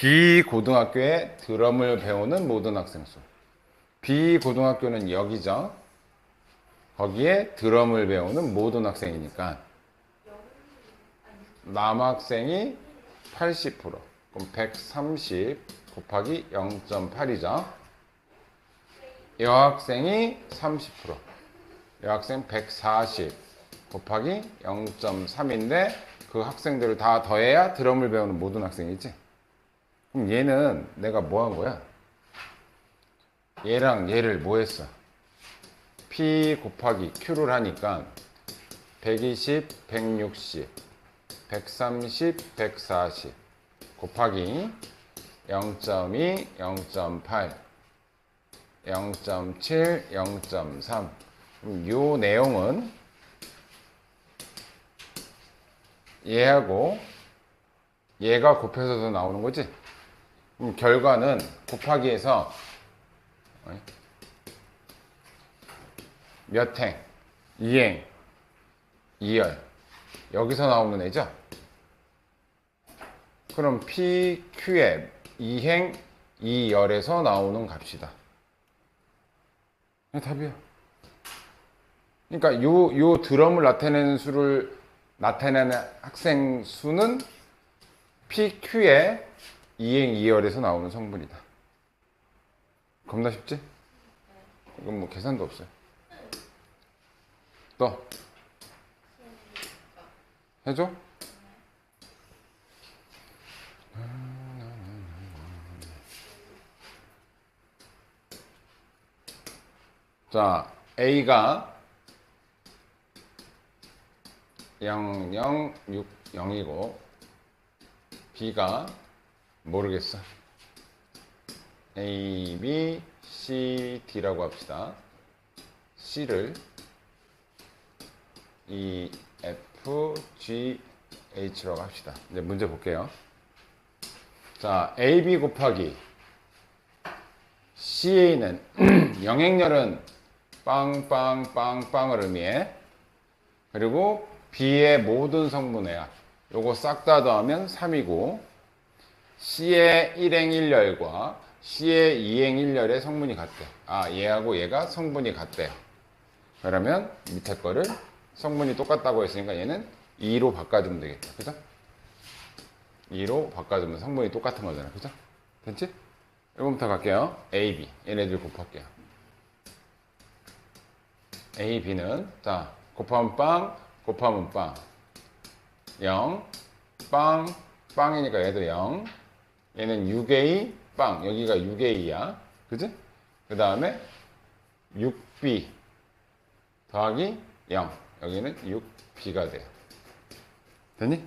B고등학교에 드럼을 배우는 모든 학생 수. B고등학교는 여기죠. 거기에 드럼을 배우는 모든 학생이니까 남학생이 80%. 그럼 130 곱하기 0.8이죠. 여학생이 30%. 여학생 140 곱하기 0.3인데 그 학생들을 다 더해야 드럼을 배우는 모든 학생이지. 그럼 얘는 내가 뭐 한 거야? 얘랑 얘를 뭐 했어? P 곱하기 Q를 하니까 120, 160, 130, 140 곱하기 0.2, 0.8, 0.7, 0.3. 그럼 요 내용은 얘하고 얘가 곱해서도 나오는 거지? 그럼 결과는 곱하기에서 몇 행, 2행, 2열 여기서 나오는 애죠? 그럼 PQ의 2행, 2열에서 나오는 값이다. 이게 답이야. 그러니까 요 드럼을 나타내는 학생 수는 PQ의 2행, 2열에서 나오는 성분이다. 겁나 쉽지? 이건 뭐 계산도 없어요. 또 해줘? 자, A가 0, 0, 6, 0이고 B가 모르겠어. A, B, C, D라고 합시다. C를 E, F, G, H라고 합시다. 이제 문제 볼게요. 자, AB 곱하기 CA는 영행열은 빵빵빵빵을 의미해. 그리고 B의 모든 성분해야 요거 싹 다 더하면 3이고 C의 1행 1열과 C의 2행 1열의 성분이 같대. 아, 얘하고 얘가 성분이 같대요. 그러면 밑에 거를 성분이 똑같다고 했으니까 얘는 2로 바꿔주면 되겠다. 그죠? 2로 바꿔주면 성분이 똑같은 거잖아. 그죠? 됐지? 1번부터 갈게요. A, B. 얘네들 곱할게요. A, B는 자 곱하면 빵, 곱하면 빵. 0, 빵, 빵이니까 얘도 0. 얘는 6A, 빵. 여기가 6A야. 그지? 그 다음에 6B 더하기 0. 여기는 6B가 돼요. 됐니?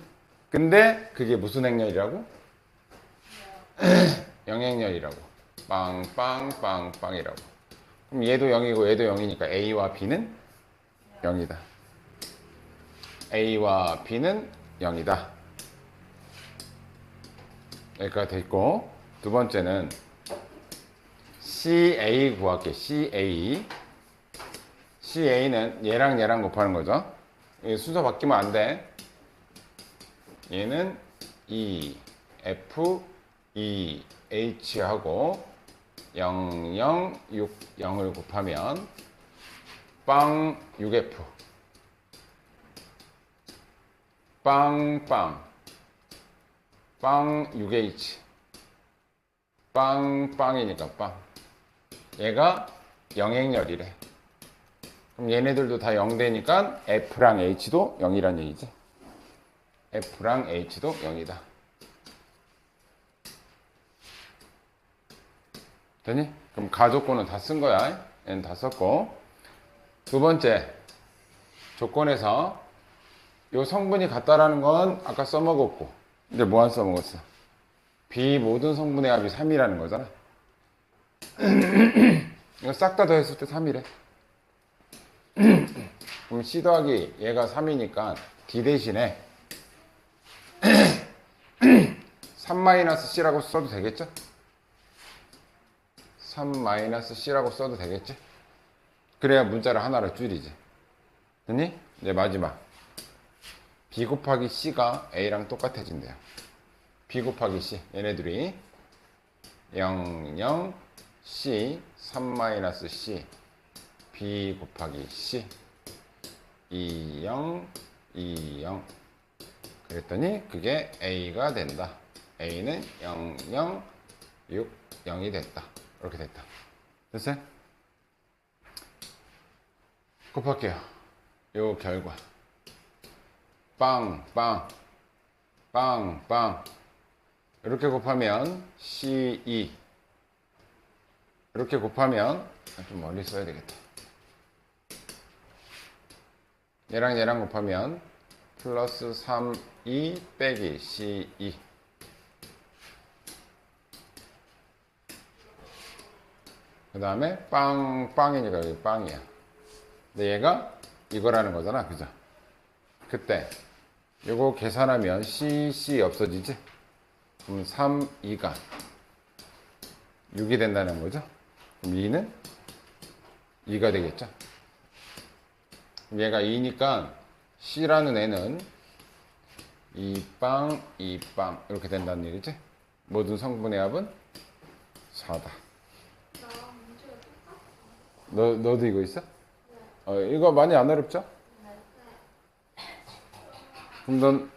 근데 그게 무슨 행렬이라고? 영행렬이라고. 빵빵빵빵이라고. 그럼 얘도 0이고 얘도 0이니까 A와 B는 0이다. A와 B는 0이다. 여기까지 됐고, 두 번째는 CA 구할게. CA. CA는 얘랑 얘랑 곱하는 거죠. 순서 바뀌면 안 돼. 얘는 E, F, E, H하고 0, 0, 6, 0을 곱하면 빵 6F 빵빵 빵 6H 빵빵이니까 빵. 얘가 영행열이래. 그럼 얘네들도 다 0 되니까 F랑 H도 0이란 얘기지. F랑 H도 0이다. 되니? 그럼 가조건은 다 쓴 거야. 얘는 다 썼고. 두 번째 조건에서 요 성분이 같다라는 건 아까 써먹었고, 이제 뭐 안 써먹었어? B 모든 성분의 합이 3이라는 거잖아. 이거 싹 다 더했을 때 3이래. 그럼 C 더하기 얘가 3이니까 D 대신에 3-C라고 써도 되겠죠? 3-C라고 써도 되겠지? 그래야 문자를 하나로 줄이지. 됐니? 이제 마지막. B 곱하기 C가 A랑 똑같아진대요. B 곱하기 C. 얘네들이 0, 0, C, 3-C, B 곱하기 C, 2, 0, 2, 0. 그랬더니 그게 A가 된다. A는 0, 0, 6, 0이 됐다. 이렇게 됐다. 됐어요? 곱할게요. 요 결과. 빵, 빵, 빵, 빵. 이렇게 곱하면 C2. 이렇게 곱하면 좀 멀리 써야 되겠다. 얘랑 얘랑 곱하면 플러스 3, 2 빼기 C2. 그 다음에 빵, 빵이니까 여기 빵이야. 근데 얘가 이거라는 거잖아. 그죠? 그때 요거 계산하면 C 없어지지? 그럼 3, 2가 6이 된다는 거죠? 그럼 2는 2가 되겠죠? 그럼 얘가 2니까 C라는 애는 2빵, 2빵 이렇게 된다는 얘기지? 모든 성분의 합은 4다. 나랑 문제가 똑같아. 너도 이거 있어? 이거 많이 안 어렵죠? 네. 그럼 넌